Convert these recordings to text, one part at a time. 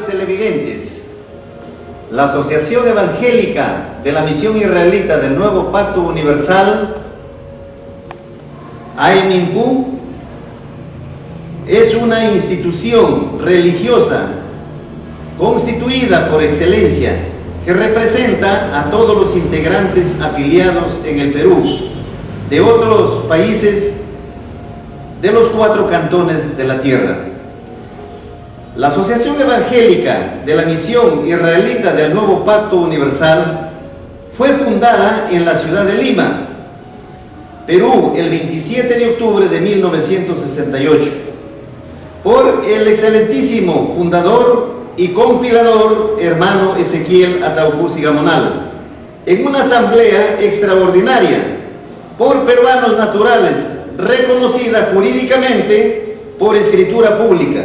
televidentes, la Asociación Evangélica de la Misión Israelita del Nuevo Pacto Universal, AEMINPU, es una institución religiosa constituida por excelencia que representa a todos los integrantes afiliados en el Perú, de otros países de los 4 cantones de la tierra. La Asociación Evangélica de la Misión Israelita del Nuevo Pacto Universal fue fundada en la ciudad de Lima, Perú, el 27 de octubre de 1968, por el excelentísimo fundador y compilador hermano Ezequiel Ataupusi Gamonal, en una asamblea extraordinaria por peruanos naturales, reconocida jurídicamente por escritura pública,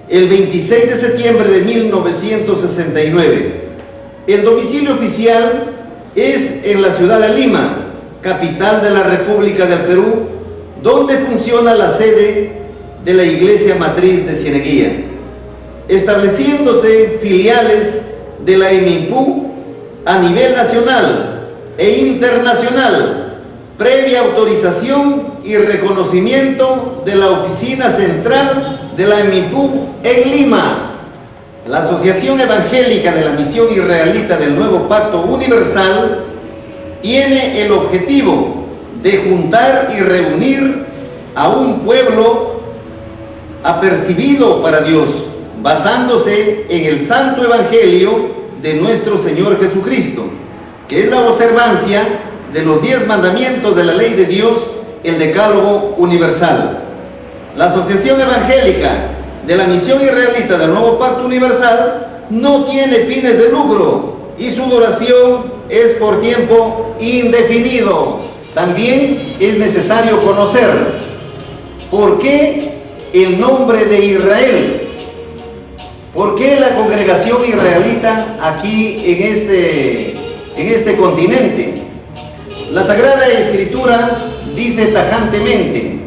el 26 de septiembre de 1969. El domicilio oficial es en la ciudad de Lima, capital de la República del Perú, donde funciona la sede de la Iglesia Matriz de Cieneguía, estableciéndose filiales de la AEMINPU a nivel nacional e internacional, previa autorización y reconocimiento de la oficina central de la AEMINPU en Lima. La Asociación Evangélica de la Misión Israelita del Nuevo Pacto Universal tiene el objetivo de juntar y reunir a un pueblo apercibido para Dios, basándose en el Santo Evangelio de nuestro Señor Jesucristo, que es la observancia de los 10 mandamientos de la ley de Dios, el Decálogo Universal. La Asociación Evangélica de la Misión Israelita del Nuevo Pacto Universal no tiene fines de lucro y su duración es por tiempo indefinido. También es necesario conocer por qué el nombre de Israel. ¿Por qué la congregación israelita aquí en este continente? La Sagrada Escritura dice tajantemente,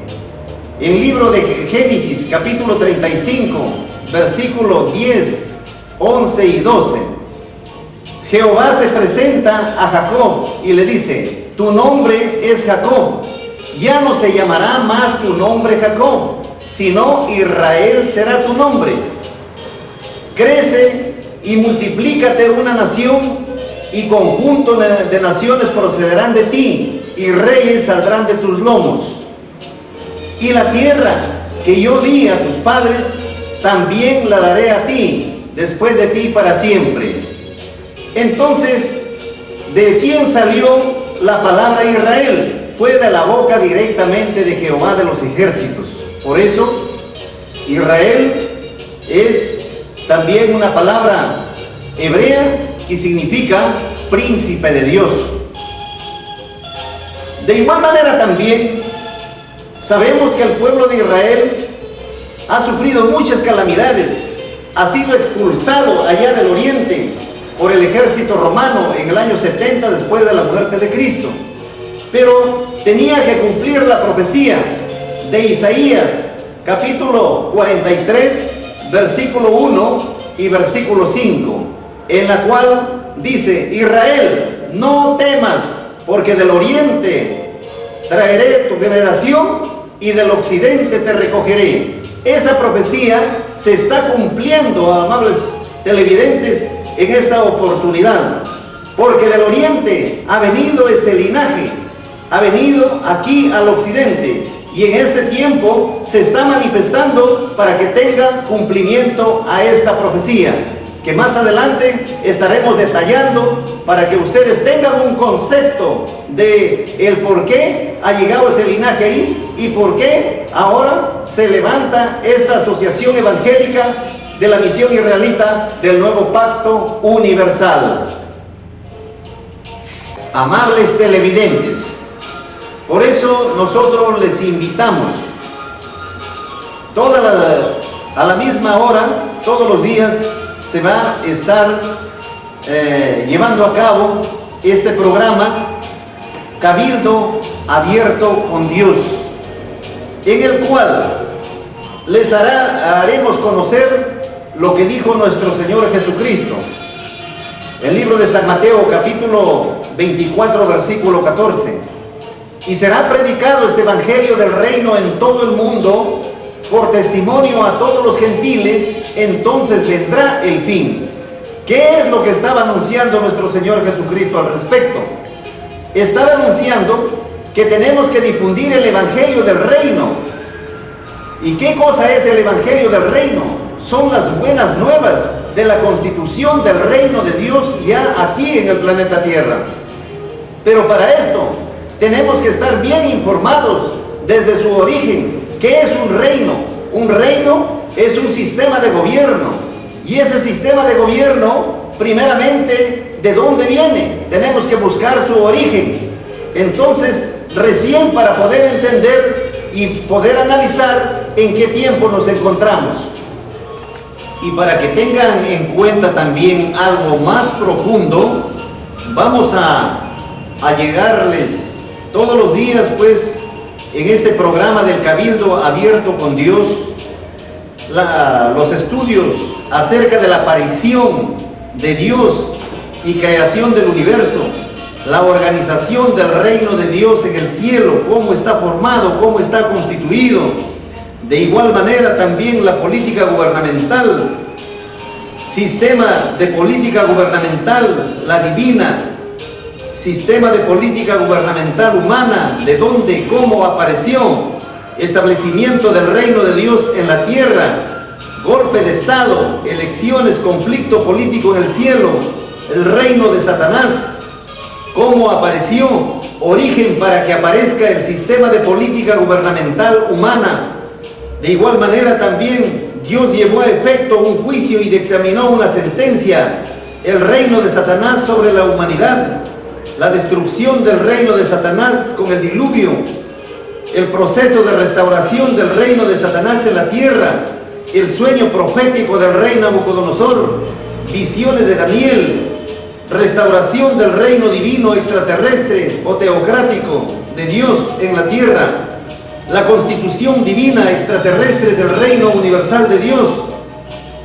en el libro de Génesis, capítulo 35, versículos 10, 11 y 12, Jehová se presenta a Jacob y le dice: tu nombre es Jacob, ya no se llamará más tu nombre Jacob, sino Israel será tu nombre. Crece y multiplícate una nación, y conjunto de naciones procederán de ti, y reyes saldrán de tus lomos. Y la tierra que yo di a tus padres, también la daré a ti, después de ti para siempre. Entonces, ¿de quién salió la palabra Israel? Fue de la boca directamente de Jehová de los ejércitos. Por eso, Israel es también una palabra hebrea que significa príncipe de Dios. De igual manera también sabemos que el pueblo de Israel ha sufrido muchas calamidades, ha sido expulsado allá del oriente por el ejército romano en el año 70 después de la muerte de Cristo, pero tenía que cumplir la profecía de Isaías capítulo 43 versículo 1 y versículo 5, en la cual dice: Israel, no temas, porque del oriente traeré tu generación y del occidente te recogeré. Esa profecía se está cumpliendo, amables televidentes, en esta oportunidad, porque del oriente ha venido ese linaje, ha venido aquí al occidente, y en este tiempo se está manifestando para que tenga cumplimiento a esta profecía, que más adelante estaremos detallando para que ustedes tengan un concepto de el por qué ha llegado ese linaje ahí y por qué ahora se levanta esta asociación evangélica de la Misión Israelita del Nuevo Pacto Universal. Amables televidentes, por eso nosotros les invitamos a la misma hora, todos los días se va a estar llevando a cabo este programa Cabildo Abierto con Dios, en el cual les haremos conocer lo que dijo nuestro Señor Jesucristo. El libro de San Mateo, capítulo 24, versículo 14. Y será predicado este evangelio del reino en todo el mundo por testimonio a todos los gentiles, entonces vendrá el fin. ¿Qué es lo que estaba anunciando nuestro Señor Jesucristo al respecto? Estaba anunciando que tenemos que difundir el evangelio del reino. ¿Y qué cosa es el evangelio del reino? Son las buenas nuevas de la constitución del reino de Dios ya aquí en el planeta Tierra. Pero para esto tenemos que estar bien informados desde su origen. ¿Qué es un reino? Un reino es un sistema de gobierno. Y ese sistema de gobierno, primeramente, ¿de dónde viene? Tenemos que buscar su origen. Entonces, recién para poder entender y poder analizar en qué tiempo nos encontramos. Y para que tengan en cuenta también algo más profundo, vamos a llegarles todos los días, pues, en este programa del Cabildo Abierto con Dios, los estudios acerca de la aparición de Dios y creación del universo, la organización del reino de Dios en el cielo, cómo está formado, cómo está constituido. De igual manera también la política gubernamental, sistema de política gubernamental, la divina, sistema de política gubernamental humana, de dónde, cómo apareció, establecimiento del reino de Dios en la tierra, golpe de estado, elecciones, conflicto político en el cielo, el reino de Satanás, cómo apareció, origen para que aparezca el sistema de política gubernamental humana. De igual manera también Dios llevó a efecto un juicio y dictaminó una sentencia, el reino de Satanás sobre la humanidad, la destrucción del reino de Satanás con el diluvio, el proceso de restauración del reino de Satanás en la tierra, el sueño profético del rey Nabucodonosor, visiones de Daniel, restauración del reino divino extraterrestre o teocrático de Dios en la tierra, la constitución divina extraterrestre del reino universal de Dios.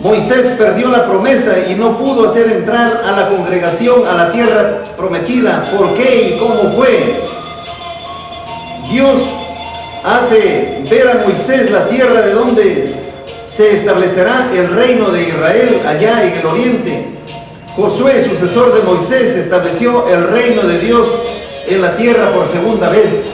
Moisés perdió la promesa y no pudo hacer entrar a la congregación a la tierra prometida. ¿Por qué y cómo fue? Dios hace ver a Moisés la tierra de donde se establecerá el reino de Israel allá en el oriente. Josué, sucesor de Moisés, estableció el reino de Dios en la tierra por segunda vez.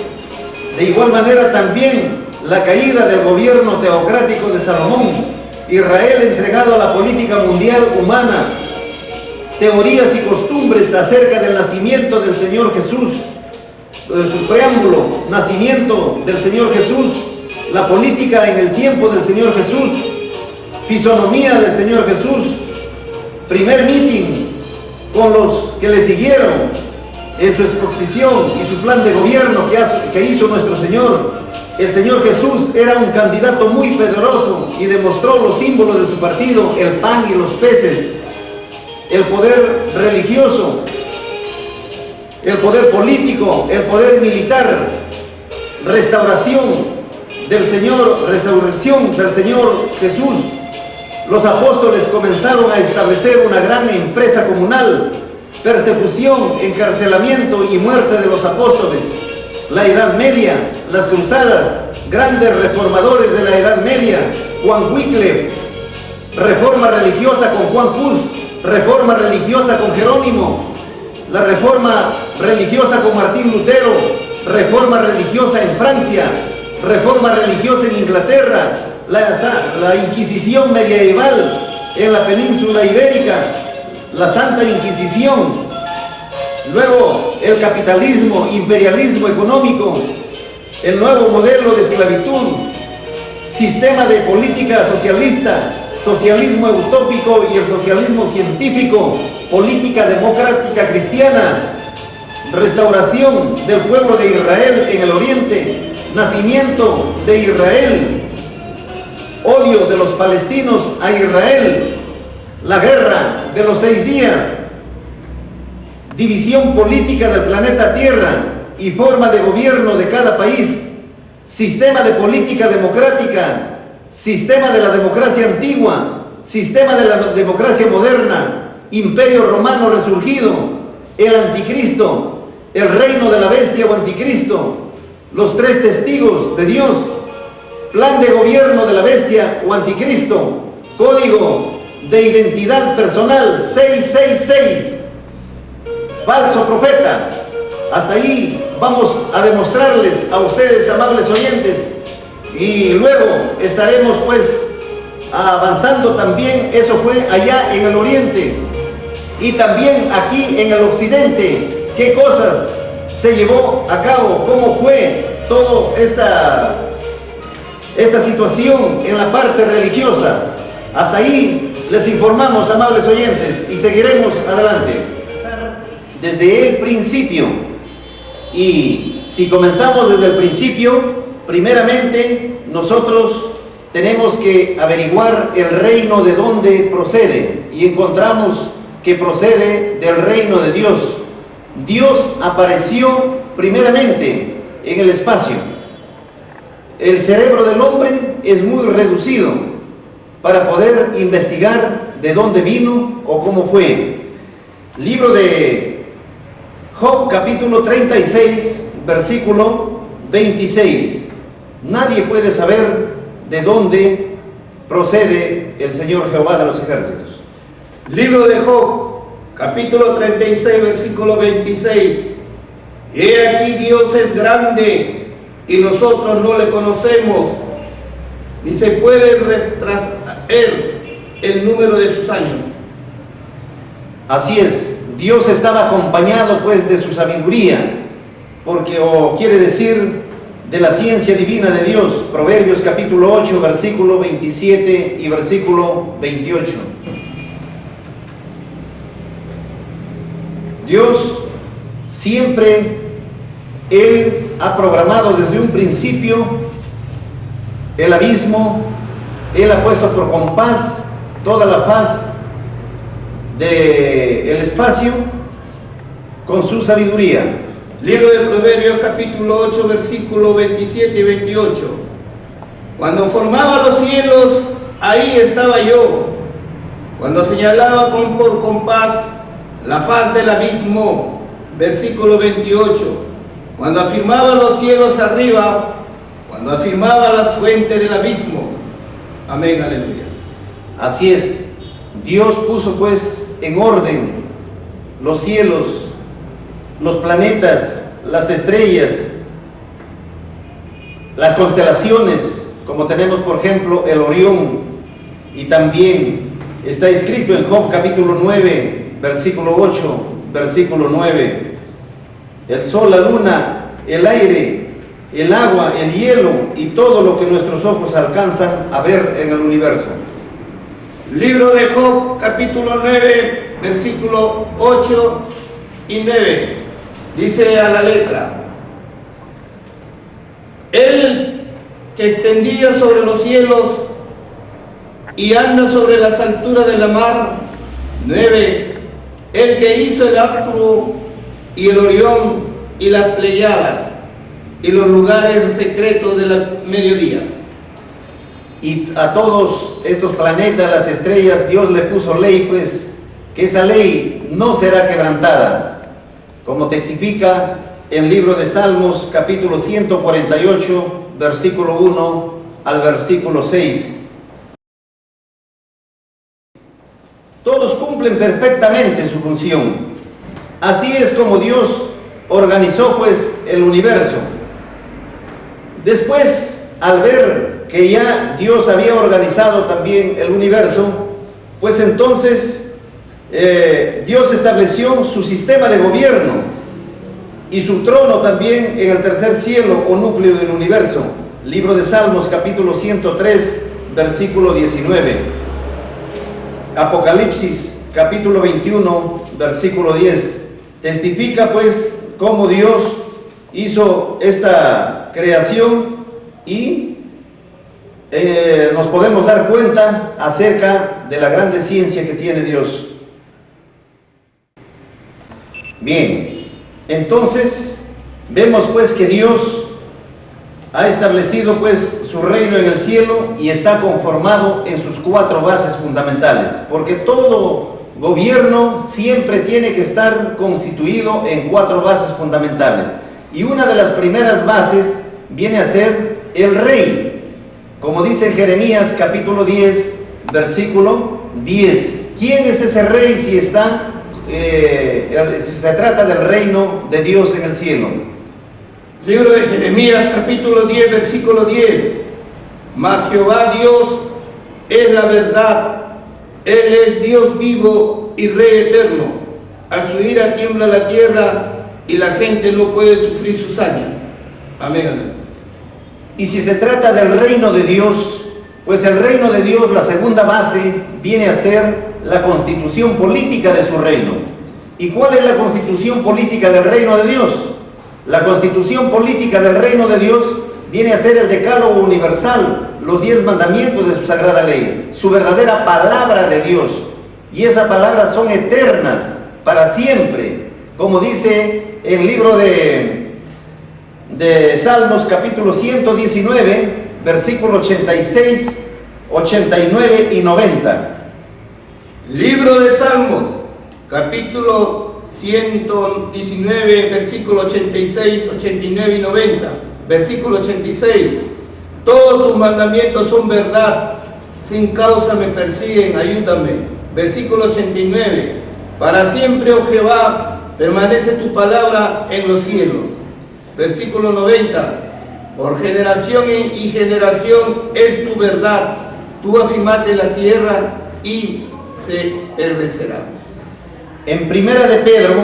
De igual manera también la caída del gobierno teocrático de Salomón, Israel entregado a la política mundial humana, teorías y costumbres acerca del nacimiento del Señor Jesús, su preámbulo, nacimiento del Señor Jesús, la política en el tiempo del Señor Jesús, fisonomía del Señor Jesús, primer meeting con los que le siguieron en su exposición y su plan de gobierno que hizo nuestro Señor. El Señor Jesús era un candidato muy poderoso y demostró los símbolos de su partido, el pan y los peces, el poder religioso, el poder político, el poder militar, restauración del Señor, resurrección del Señor Jesús. Los apóstoles comenzaron a establecer una gran empresa comunal, persecución, encarcelamiento y muerte de los apóstoles. La Edad Media, las cruzadas, grandes reformadores de la Edad Media, Juan Wycliffe, reforma religiosa con Juan Hus, reforma religiosa con Jerónimo, la reforma religiosa con Martín Lutero, reforma religiosa en Francia, reforma religiosa en Inglaterra, la Inquisición medieval en la península ibérica, la Santa Inquisición, luego el capitalismo, imperialismo económico, el nuevo modelo de esclavitud, sistema de política socialista, socialismo utópico y el socialismo científico, política democrática cristiana, restauración del pueblo de Israel en el oriente, nacimiento de Israel, odio de los palestinos a Israel, la guerra de los 6 días, división política del planeta Tierra y forma de gobierno de cada país, sistema de política democrática, sistema de la democracia antigua, sistema de la democracia moderna, imperio romano resurgido, el anticristo, el reino de la bestia o anticristo, los tres testigos de Dios, plan de gobierno de la bestia o anticristo, código de identidad personal 666, falso profeta. Hasta ahí vamos a demostrarles a ustedes, amables oyentes, y luego estaremos pues avanzando también. Eso fue allá en el oriente, y también aquí en el occidente, qué cosas se llevó a cabo, cómo fue toda esta situación en la parte religiosa. Hasta ahí les informamos, amables oyentes, y seguiremos adelante desde el principio. Y si comenzamos desde el principio, primeramente nosotros tenemos que averiguar el reino de dónde procede, y encontramos que procede del reino de Dios. Dios apareció primeramente en el espacio. El cerebro del hombre es muy reducido para poder investigar de dónde vino o cómo fue. Libro de Job, capítulo 36, versículo 26. Nadie puede saber de dónde procede el Señor Jehová de los ejércitos. Libro de Job, capítulo 36, versículo 26. He aquí Dios es grande y nosotros no le conocemos, ni se puede retraer el número de sus años. Así es, Dios estaba acompañado pues de su sabiduría, porque quiere decir de la ciencia divina de Dios. Proverbios capítulo 8, versículo 27 y versículo 28. Dios siempre, Él ha programado desde un principio el abismo. Él ha puesto por compás toda la faz del espacio con su sabiduría. Libro de Proverbios capítulo 8, versículo 27 y 28. Cuando formaba los cielos, ahí estaba yo. Cuando señalaba por compás la faz del abismo, versículo 28. Cuando afirmaba los cielos arriba, cuando afirmaba las fuentes del abismo. Amén, aleluya. Así es, Dios puso pues en orden los cielos, los planetas, las estrellas, las constelaciones, como tenemos por ejemplo el Orión, y también está escrito en Job capítulo 9, versículo 8, versículo 9, el sol, la luna, el aire, el agua, el hielo y todo lo que nuestros ojos alcanzan a ver en el universo. Libro de Job capítulo 9, versículo 8 y 9. Dice a la letra: Él que extendía sobre los cielos y anda sobre las alturas de la mar. 9. El que hizo el Arturo y el Orión y las Pleiadas y los lugares secretos del mediodía. Y a todos estos planetas, las estrellas, Dios le puso ley, pues que esa ley no será quebrantada, como testifica el libro de Salmos capítulo 148, versículo 1 al versículo 6. Todos cumplen perfectamente su función. Así es como Dios organizó pues el universo. Después, al ver que ya Dios había organizado también el universo, pues entonces Dios estableció su sistema de gobierno y su trono también en el tercer cielo o núcleo del universo. Libro de Salmos capítulo 103, versículo 19. Apocalipsis capítulo 21, versículo 10. Testifica pues cómo Dios hizo esta creación y nos podemos dar cuenta acerca de la grande ciencia que tiene Dios. Bien, entonces vemos pues que Dios ha establecido pues su reino en el cielo y está conformado en sus 4 bases fundamentales, porque todo gobierno siempre tiene que estar constituido en 4 bases fundamentales, y una de las primeras bases viene a ser el rey, como dice Jeremías capítulo 10, versículo 10. ¿Quién es ese rey si se trata del reino de Dios en el cielo? Libro de Jeremías capítulo 10, versículo 10. Mas Jehová Dios es la verdad, Él es Dios vivo y Rey eterno. A su ira tiembla la tierra y la gente no puede sufrir su saña. Amén. Y si se trata del reino de Dios, pues el reino de Dios, la segunda base, viene a ser la constitución política de su reino. ¿Y cuál es la constitución política del reino de Dios? La constitución política del reino de Dios viene a ser el decálogo universal, los 10 mandamientos de su sagrada ley, su verdadera palabra de Dios. Y esas palabras son eternas, para siempre, como dice el libro de Salmos capítulo 119, versículo 86, 89 y 90. Libro de Salmos, capítulo 119, versículo 86, 89 y 90. Versículo 86. Todos tus mandamientos son verdad, sin causa me persiguen, ayúdame. Versículo 89. Para siempre, oh Jehová, permanece tu palabra en los cielos. Versículo 90. Por generación y generación es tu verdad. Tú afirmaste la tierra y se permanecerá. En Primera de Pedro,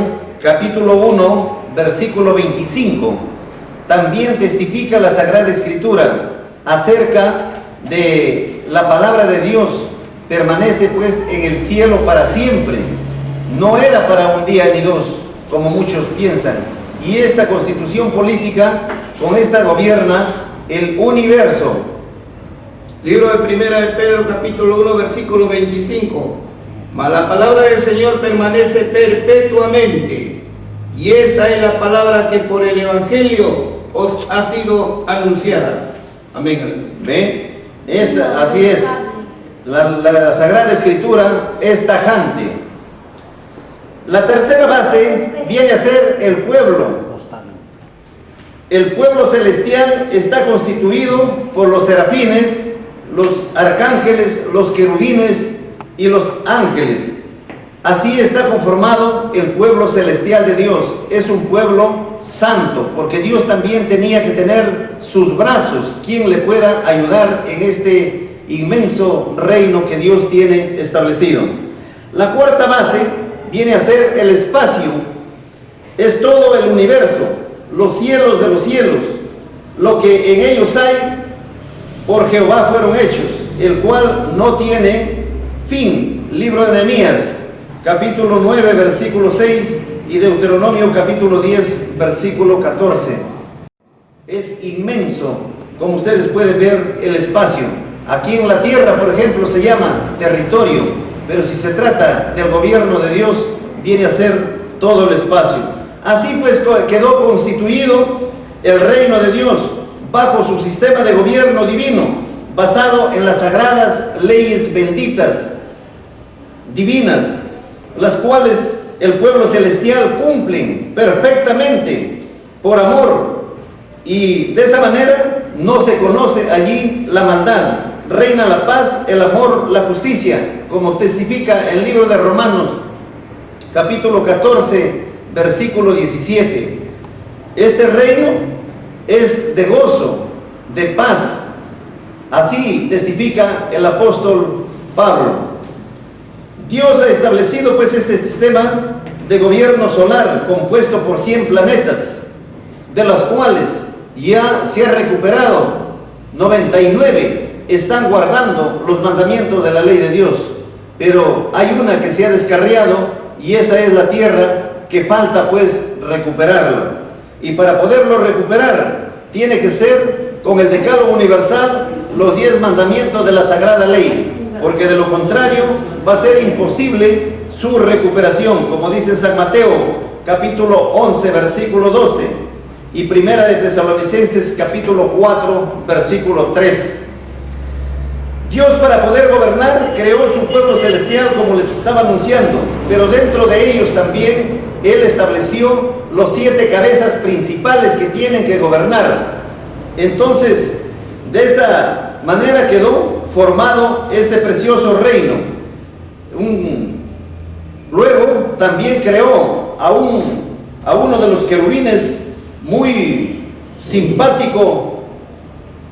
capítulo 1, versículo 25, también testifica la Sagrada Escritura acerca de la palabra de Dios. Permanece pues en el cielo para siempre. No era para un día ni dos, como muchos piensan. Y esta constitución política, con esta gobierna el universo. Libro de Primera de Pedro, capítulo 1, versículo 25. Mas la palabra del Señor permanece perpetuamente, y esta es la palabra que por el Evangelio os ha sido anunciada. Amén. ¿Ve? Así es. La Sagrada Escritura es tajante. La tercera base viene a ser el pueblo. El pueblo celestial está constituido por los serafines, los arcángeles, los querubines y los ángeles. Así está conformado el pueblo celestial de Dios. Es un pueblo santo, porque Dios también tenía que tener sus brazos, quien le pueda ayudar en este inmenso reino que Dios tiene establecido. La cuarta base viene a ser el espacio. Es todo el universo, los cielos de los cielos, lo que en ellos hay, por Jehová fueron hechos, el cual no tiene fin. Libro de Nehemías, capítulo 9, versículo 6, y Deuteronomio, capítulo 10, versículo 14. Es inmenso, como ustedes pueden ver, el espacio. Aquí en la tierra, por ejemplo, se llama territorio, pero si se trata del gobierno de Dios, viene a ser todo el espacio. Así pues quedó constituido el reino de Dios bajo su sistema de gobierno divino, basado en las sagradas leyes benditas, divinas, las cuales el pueblo celestial cumplen perfectamente por amor, y de esa manera no se conoce allí la maldad. Reina la paz, el amor, la justicia, como testifica el libro de Romanos, capítulo 14, versículo 17. Este reino es de gozo, de paz. Así testifica el apóstol Pablo. Dios ha establecido pues este sistema de gobierno solar compuesto por 100 planetas, de los cuales ya se ha recuperado 99 están guardando los mandamientos de la ley de Dios, pero hay una que se ha descarriado, y esa es la tierra, que falta pues recuperarla. Y para poderlo recuperar tiene que ser con el decálogo universal, los 10 mandamientos de la sagrada ley, porque de lo contrario va a ser imposible su recuperación, como dice San Mateo capítulo 11 versículo 12. y Primera de Tesalonicenses capítulo 4, versículo 3. Dios, para poder gobernar, creó su pueblo celestial como les estaba anunciando, pero dentro de ellos también Él estableció los 7 cabezas principales que tienen que gobernar. Entonces, de esta manera quedó formado este precioso reino. Luego también creó a uno de los querubines muy simpático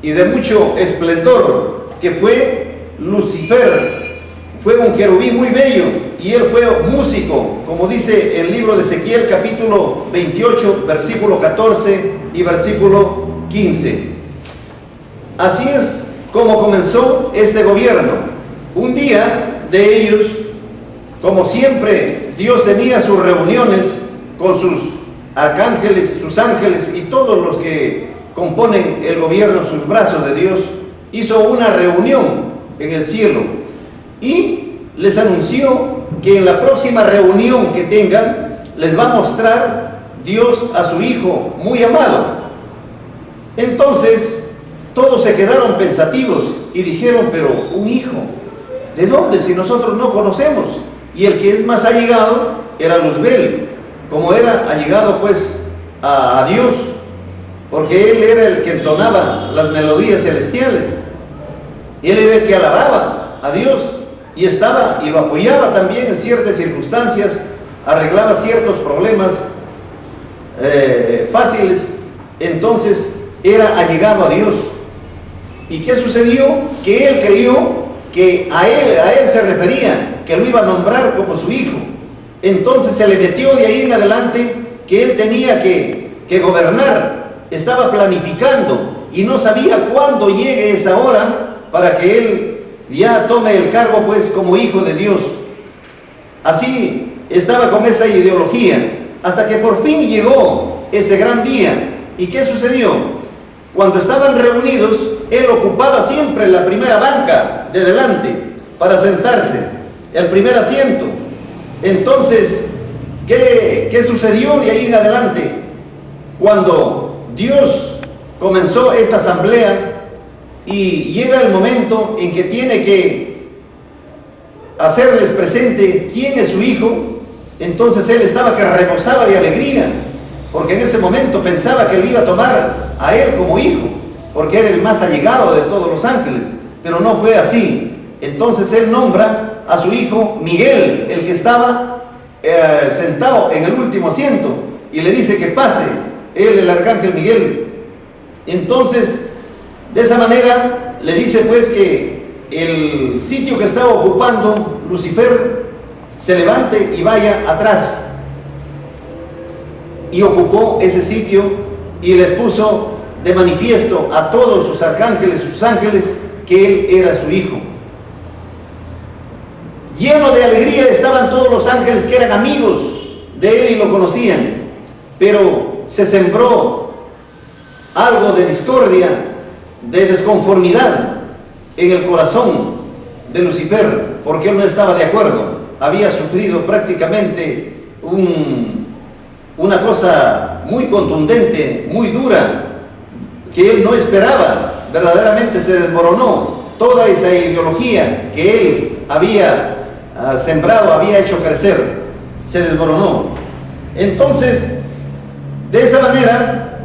y de mucho esplendor, que fue Lucifer. Fue un querubín muy bello y él fue músico, como dice el libro de Ezequiel capítulo 28, versículo 14 y versículo 15. Así es como comenzó este gobierno. Un día de ellos, como siempre, Dios tenía sus reuniones con sus arcángeles, sus ángeles y todos los que componen el gobierno en sus brazos de Dios. Hizo una reunión en el cielo y les anunció que en la próxima reunión que tengan les va a mostrar Dios a su Hijo muy amado. Entonces todos se quedaron pensativos y dijeron: pero un hijo, ¿de dónde si nosotros no conocemos? Y el que es más allegado era Luzbel, como era allegado pues a Dios, porque él era el que entonaba las melodías celestiales, él era el que alababa a Dios y lo apoyaba también en ciertas circunstancias, arreglaba ciertos problemas fáciles. Entonces era allegado a Dios. ¿Y qué sucedió? Que él creyó que a él se refería, que lo iba a nombrar como su hijo. Entonces se le metió de ahí en adelante que él tenía que gobernar. Estaba planificando y no sabía cuándo llegue esa hora para que él ya tome el cargo pues como hijo de Dios. Así estaba con esa ideología, hasta que por fin llegó ese gran día. ¿Y qué sucedió? Cuando estaban reunidos, él ocupaba siempre la primera banca de delante para sentarse, el primer asiento. Entonces, ¿qué sucedió de ahí en adelante? Cuando Dios comenzó esta asamblea y llega el momento en que tiene que hacerles presente quién es su hijo, entonces él estaba que rebosaba de alegría, porque en ese momento pensaba que él iba a tomar a él como hijo, porque era el más allegado de todos los ángeles, pero no fue así. Entonces él nombra a su hijo Miguel, el que estaba sentado en el último asiento, y le dice que pase, él, el arcángel Miguel. Entonces, de esa manera, le dice pues que el sitio que estaba ocupando Lucifer se levante y vaya atrás. Y ocupó ese sitio y les puso de manifiesto a todos sus arcángeles, sus ángeles, que él era su hijo. Lleno de alegría estaban todos los ángeles que eran amigos de él y lo conocían, pero se sembró algo de discordia, de desconformidad en el corazón de Lucifer, porque él no estaba de acuerdo. Había sufrido prácticamente una cosa muy contundente, muy dura, que él no esperaba. Verdaderamente se desmoronó toda esa ideología que él había sembrado, había hecho crecer, se desmoronó. Entonces, de esa manera,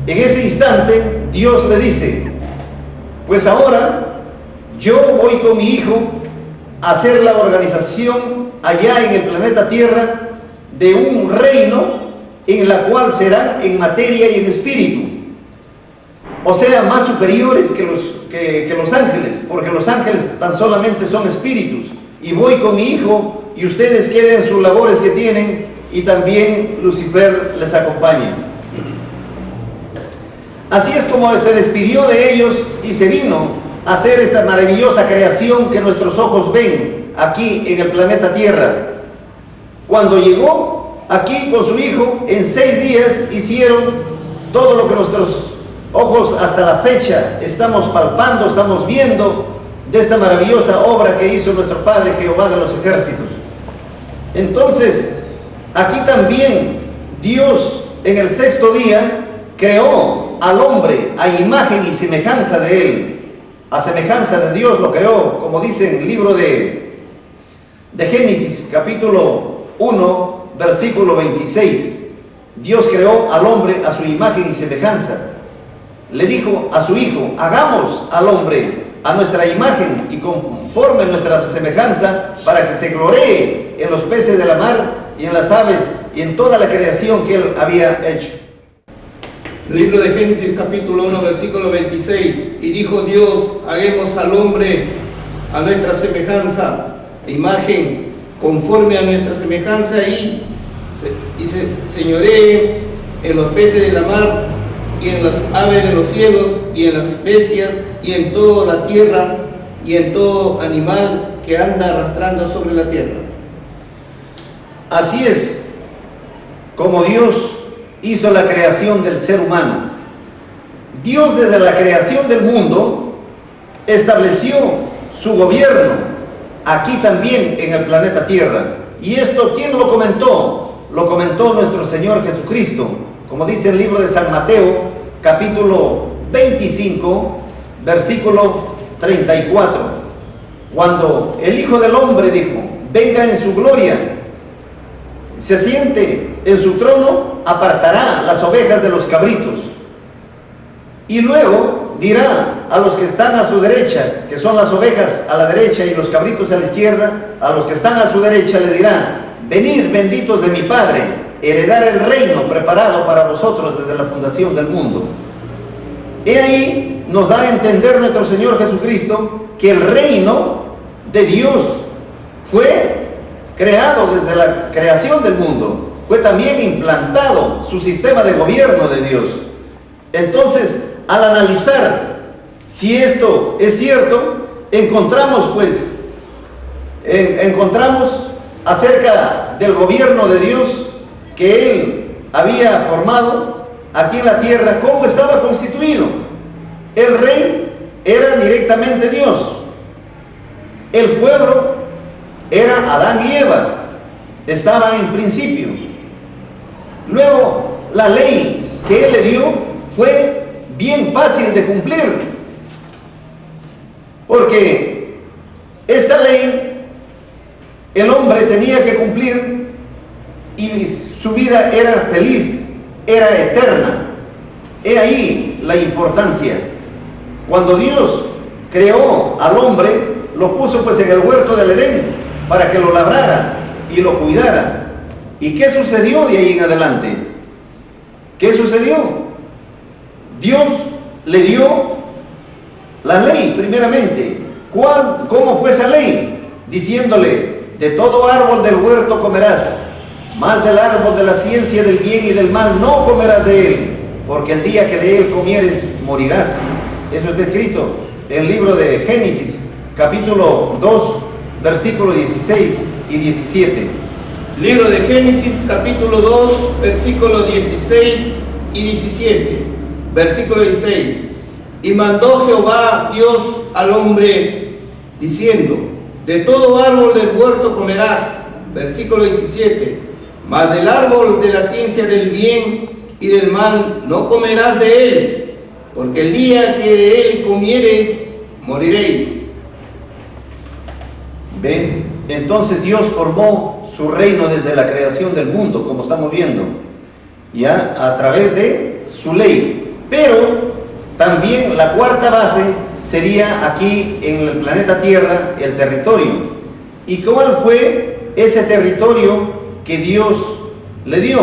en ese instante, Dios le dice: pues ahora yo voy con mi hijo a hacer la organización allá en el planeta Tierra de un reino en la cual serán en materia y en espíritu, o sea, más superiores que los ángeles, porque los ángeles tan solamente son espíritus. Y voy con mi hijo y ustedes queden sus labores que tienen, y también Lucifer les acompaña. Así es como se despidió de ellos y se vino a hacer esta maravillosa creación que nuestros ojos ven aquí en el planeta Tierra. Cuando llegó aquí con su hijo, en 6 días hicieron todo lo que nuestros ojos hasta la fecha estamos palpando, estamos viendo de esta maravillosa obra que hizo nuestro Padre Jehová de los ejércitos. Entonces, aquí también Dios en el 6.º día creó al hombre a imagen y semejanza de él, a semejanza de Dios lo creó, como dice en el libro de Génesis, capítulo 1, versículo 26. Dios creó al hombre a su imagen y semejanza. Le dijo a su hijo: hagamos al hombre a nuestra imagen y conforme a nuestra semejanza, para que se gloree en los peces de la mar y en las aves y en toda la creación que él había hecho. Libro de Génesis capítulo 1 versículo 26. Y dijo Dios: hagamos al hombre a nuestra semejanza, imagen conforme a nuestra semejanza, y se señoree en los peces de la mar y en las aves de los cielos y en las bestias y en toda la tierra y en todo animal que anda arrastrando sobre la tierra. Así es como Dios hizo la creación del ser humano. Dios, desde la creación del mundo, estableció su gobierno aquí también en el planeta Tierra. ¿Y esto quién lo comentó? Lo comentó nuestro Señor Jesucristo, como dice el libro de San Mateo, capítulo 25, versículo 34. Cuando el Hijo del Hombre dijo: venga en su gloria, se siente en su trono, apartará las ovejas de los cabritos. Y luego dirá a los que están a su derecha, que son las ovejas a la derecha y los cabritos a la izquierda, a los que están a su derecha le dirá: venid, benditos de mi Padre, heredar el reino preparado para vosotros desde la fundación del mundo. He ahí nos da a entender nuestro Señor Jesucristo que el reino de Dios fue creado desde la creación del mundo, fue también implantado su sistema de gobierno de Dios. Entonces, al analizar si esto es cierto, encontramos acerca del gobierno de Dios que Él había formado aquí en la tierra, cómo estaba constituido. El rey era directamente Dios, el pueblo era Adán y Eva, estaban en principio. Luego, la ley que Él le dio fue bien fácil de cumplir, porque esta ley el hombre tenía que cumplir y su vida era feliz, era eterna. He ahí la importancia. Cuando Dios creó al hombre, lo puso pues en el huerto del Edén para que lo labrara y lo cuidara. ¿Y qué sucedió de ahí en adelante? ¿Qué sucedió? Dios le dio la ley primeramente. ¿Cómo fue esa ley? Diciéndole: de todo árbol del huerto comerás, mas del árbol de la ciencia del bien y del mal no comerás de él, porque el día que de él comieres morirás. Eso está escrito en el libro de Génesis, capítulo 2, versículos 16 y 17. Libro de Génesis, capítulo 2, versículos 16 y 17. Versículo 16. Y mandó Jehová Dios al hombre, diciendo: de todo árbol del huerto comerás. Versículo 17. Mas del árbol de la ciencia del bien y del mal no comerás de él, porque el día que de él comiereis, moriréis. ¿Ven? Entonces Dios formó su reino desde la creación del mundo, como estamos viendo, ya a través de su ley. Pero también la cuarta base sería aquí en el planeta Tierra, el territorio. ¿Y cuál fue ese territorio que Dios le dio?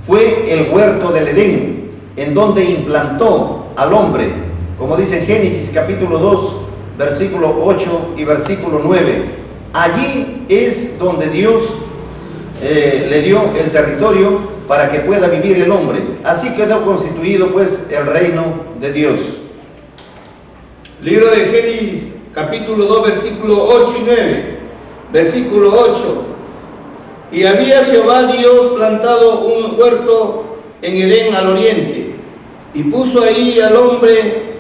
Fue el huerto del Edén, en donde implantó al hombre, como dice Génesis capítulo 2, versículo 8 y versículo 9. Allí es donde Dios le dio el territorio para que pueda vivir el hombre. Así quedó constituido pues el reino de Dios. Libro de Génesis, capítulo 2, versículo 8 y 9. Versículo 8. Y había Jehová Dios plantado un huerto en Edén al oriente, y puso ahí al hombre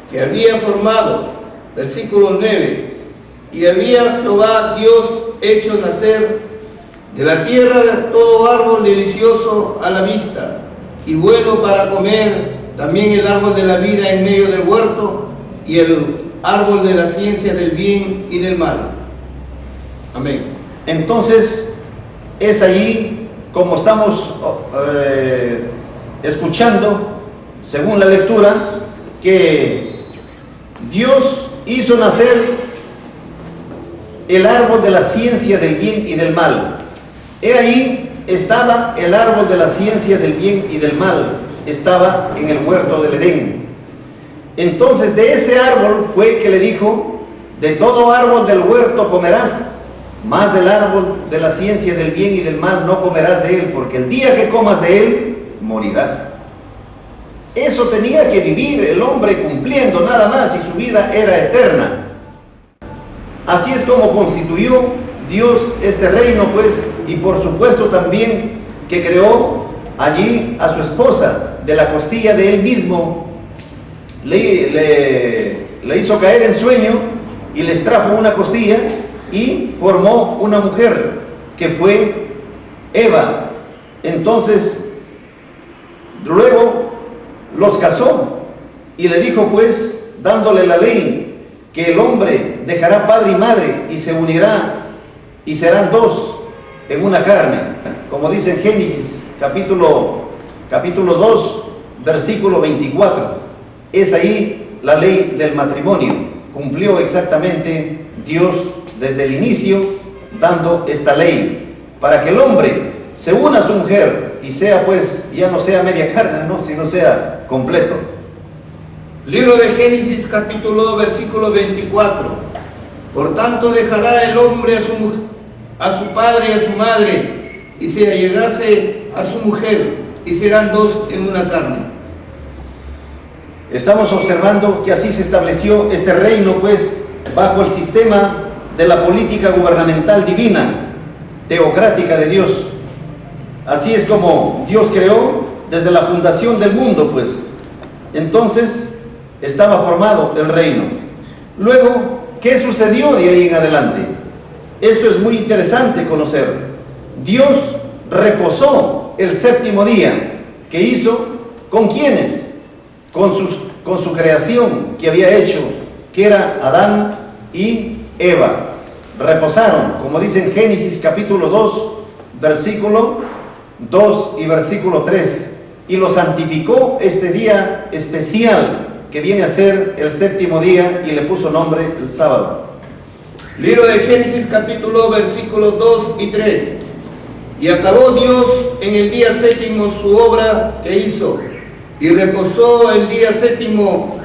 que había formado. Versículo 9. Y había Jehová Dios hecho nacer de la tierra todo árbol delicioso a la vista, y bueno para comer, también el árbol de la vida en medio del huerto y el árbol de la ciencia del bien y del mal. Amén. Entonces, es allí, como estamos escuchando, según la lectura, que Dios hizo nacer el árbol de la ciencia del bien y del mal. He ahí estaba el árbol de la ciencia del bien y del mal, estaba en el huerto del Edén. Entonces de ese árbol fue que le dijo: de todo árbol del huerto comerás, mas del árbol de la ciencia del bien y del mal no comerás de él, porque el día que comas de él, morirás. Eso tenía que vivir el hombre cumpliendo nada más, y su vida era eterna. Así es como constituyó Dios este reino, pues, y por supuesto también que creó allí a su esposa, de la costilla de él mismo, le hizo caer en sueño y les trajo una costilla y formó una mujer que fue Eva. Entonces, luego los casó y le dijo, pues, dándole la ley, que el hombre dejará padre y madre y se unirá y serán dos en una carne, como dice en Génesis capítulo 2 versículo 24. Es ahí la ley del matrimonio. Cumplió exactamente Dios desde el inicio dando esta ley para que el hombre se una a su mujer y sea, pues, ya no sea media carne, no, sino sea completo. Libro de Génesis capítulo 2 versículo 24. Por tanto dejará el hombre a su padre y a su madre, y se allegase a su mujer, y serán dos en una carne. Estamos observando que así se estableció este reino, pues, bajo el sistema de la política gubernamental divina, teocrática de Dios. Así es como Dios creó desde la fundación del mundo, pues. Entonces estaba formado el reino. Luego, ¿qué sucedió de ahí en adelante? Esto es muy interesante conocer. Dios reposó el séptimo día. ¿Qué hizo? ¿Con quiénes? Con su creación que había hecho, que era Adán y Eva. Reposaron, como dice en Génesis capítulo 2, versículo 2 y versículo 3. Y lo santificó este día especial, que viene a ser el séptimo día, y le puso nombre el sábado. Libro de Génesis capítulo versículos 2 y 3. Y acabó Dios en el día séptimo su obra que hizo, y reposó el día séptimo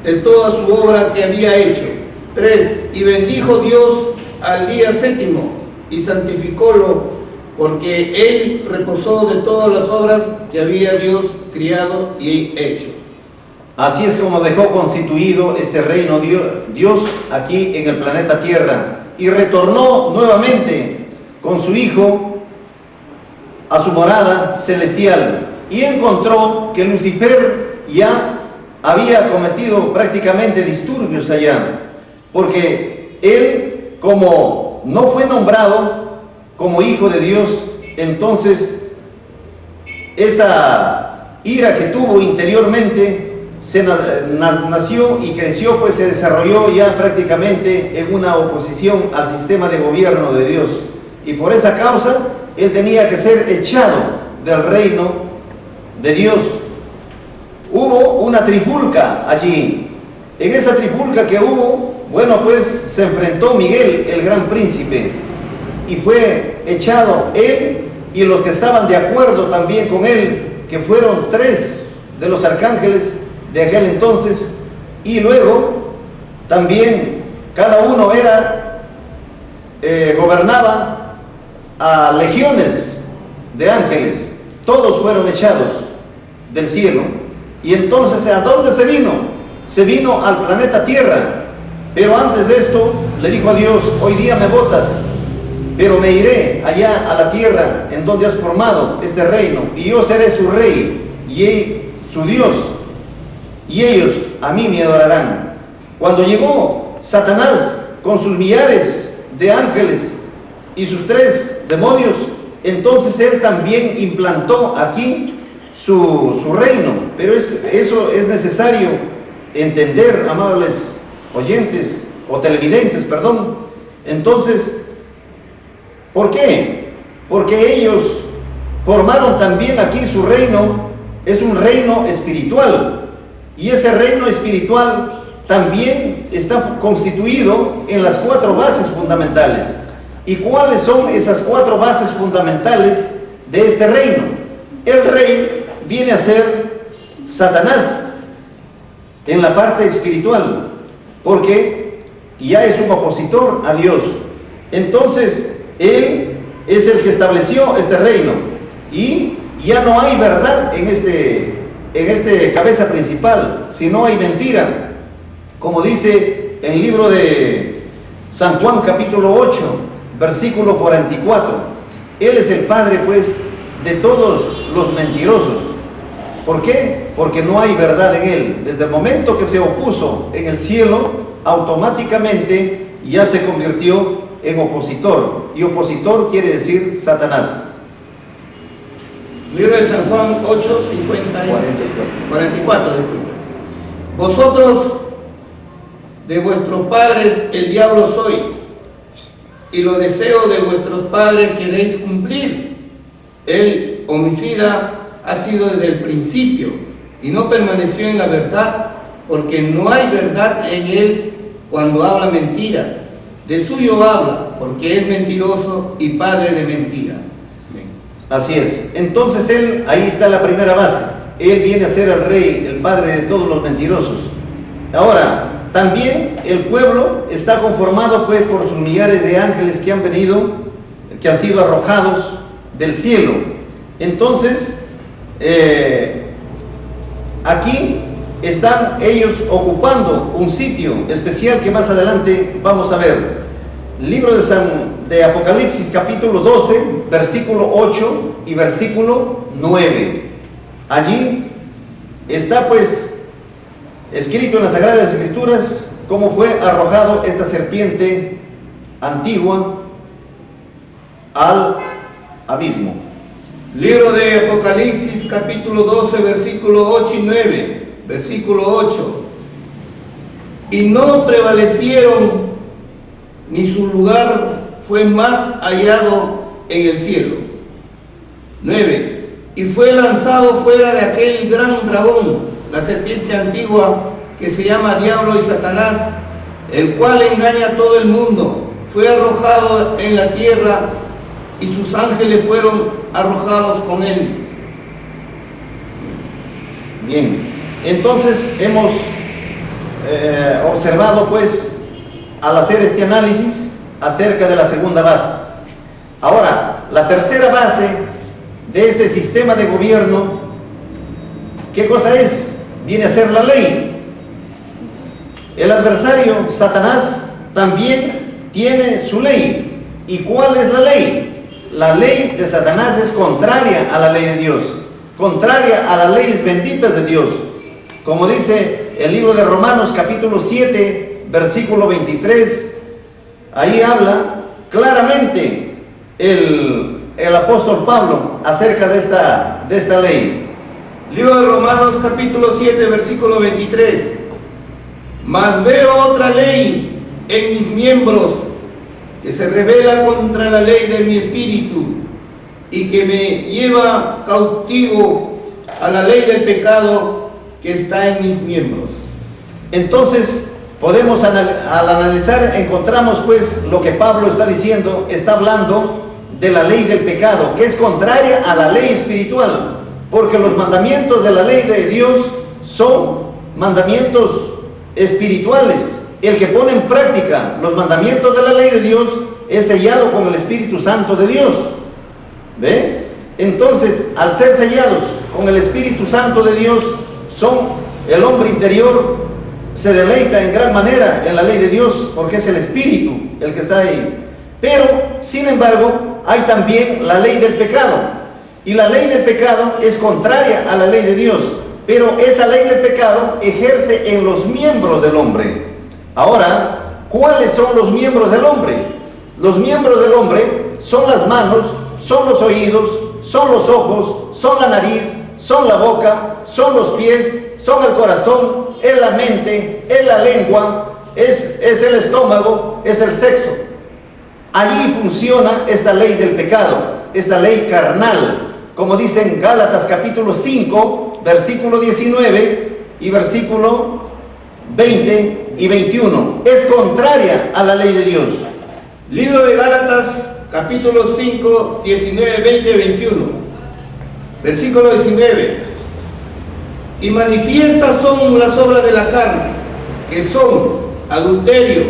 de toda su obra que había hecho. 3. Y bendijo Dios al día séptimo, y santificólo, porque él reposó de todas las obras que había Dios criado y hecho. Así es como dejó constituido este reino Dios aquí en el planeta Tierra, y retornó nuevamente con su Hijo a su morada celestial, y encontró que Lucifer ya había cometido prácticamente disturbios allá, porque él, como no fue nombrado como hijo de Dios, entonces esa ira que tuvo interiormente nació y creció, pues se desarrolló ya prácticamente en una oposición al sistema de gobierno de Dios, y por esa causa él tenía que ser echado del reino de Dios. Hubo una trifulca allí. En esa trifulca que hubo, bueno, pues se enfrentó Miguel, el gran príncipe, y fue echado él y los que estaban de acuerdo también con él, que fueron 3 de los arcángeles de aquel entonces, y luego también cada uno gobernaba a legiones de ángeles. Todos fueron echados del cielo. Y entonces, ¿a dónde se vino? Se vino al planeta Tierra. Pero antes de esto le dijo a Dios: hoy día me botas, pero me iré allá a la tierra en donde has formado este reino, y yo seré su rey y su Dios, y ellos a mí me adorarán. Cuando llegó Satanás con sus millares de ángeles y sus 3 demonios, entonces él también implantó aquí su reino. Pero eso es necesario entender, amables oyentes, o televidentes, perdón. Entonces, ¿por qué? Porque ellos formaron también aquí su reino, es un reino espiritual, y ese reino espiritual también está constituido en las 4 bases fundamentales. ¿Y cuáles son esas 4 bases fundamentales de este reino? El rey viene a ser Satanás en la parte espiritual, porque ya es un opositor a Dios. Entonces, él es el que estableció este reino, y ya no hay verdad en este cabeza principal, sino hay mentira. Como dice el libro de San Juan capítulo 8, versículo 44, Él es el padre pues de todos los mentirosos. ¿Por qué? Porque no hay verdad en Él. Desde el momento que se opuso en el cielo, automáticamente ya se convirtió en opositor, y opositor quiere decir Satanás. Libro de San Juan 8, 44, disculpe. Vosotros de vuestros padres el diablo sois, y los deseos de vuestros padres queréis cumplir. El homicida ha sido desde el principio, y no permaneció en la verdad, porque no hay verdad en él cuando habla mentira. De suyo habla, porque es mentiroso y padre de mentira. Así es. Entonces él, ahí está la primera base. Él viene a ser el rey, el padre de todos los mentirosos. Ahora, también el pueblo está conformado pues por sus millares de ángeles que han venido, que han sido arrojados del cielo. Entonces, aquí están ellos ocupando un sitio especial que más adelante vamos a ver. Libro de Apocalipsis capítulo 12, versículo 8 y versículo 9. Allí está pues escrito en las Sagradas Escrituras cómo fue arrojado esta serpiente antigua al abismo. Libro de Apocalipsis capítulo 12, versículo 8 y 9. Versículo 8. Y no prevalecieron, ni su lugar fue más hallado en el cielo. 9. Y fue lanzado fuera de aquel gran dragón, la serpiente antigua, que se llama Diablo y Satanás, el cual engaña a todo el mundo. Fue arrojado en la tierra, y sus ángeles fueron arrojados con él. Bien. Entonces hemos observado pues al hacer este análisis acerca de la segunda base. Ahora, la tercera base de este sistema de gobierno, ¿qué cosa es? Viene a ser la ley. El adversario, Satanás, también tiene su ley. ¿Y cuál es la ley? La ley de Satanás es contraria a la ley de Dios, contraria a las leyes benditas de Dios. Como dice el libro de Romanos capítulo 7, versículo 23, ahí habla claramente el apóstol Pablo acerca de esta ley. Libro de Romanos capítulo 7, versículo 23. Mas veo otra ley en mis miembros, que se rebela contra la ley de mi espíritu, y que me lleva cautivo a la ley del pecado que está en mis miembros. Entonces podemos al analizar, encontramos pues lo que Pablo está diciendo. Está hablando de la ley del pecado, que es contraria a la ley espiritual, porque los mandamientos de la ley de Dios son mandamientos espirituales. El que pone en práctica los mandamientos de la ley de Dios es sellado con el Espíritu Santo de Dios. ¿Ve? Entonces, al ser sellados con el Espíritu Santo de Dios, el hombre interior se deleita en gran manera en la ley de Dios, porque es el Espíritu el que está ahí. Pero, sin embargo, hay también la ley del pecado, y la ley del pecado es contraria a la ley de Dios, pero esa ley del pecado ejerce en los miembros del hombre. Ahora, ¿cuáles son los miembros del hombre? Los miembros del hombre son las manos, son los oídos, son los ojos, son la nariz, son la boca, son los pies, son el corazón, es la mente, es la lengua, es el estómago, es el sexo. Allí funciona esta ley del pecado, esta ley carnal, como dice en Gálatas capítulo 5, versículo 19 y versículo 20 y 21. Es contraria a la ley de Dios. Libro de Gálatas, capítulo 5, 19, 20, 21. Versículo 19. Y manifiestas son las obras de la carne, que son adulterio,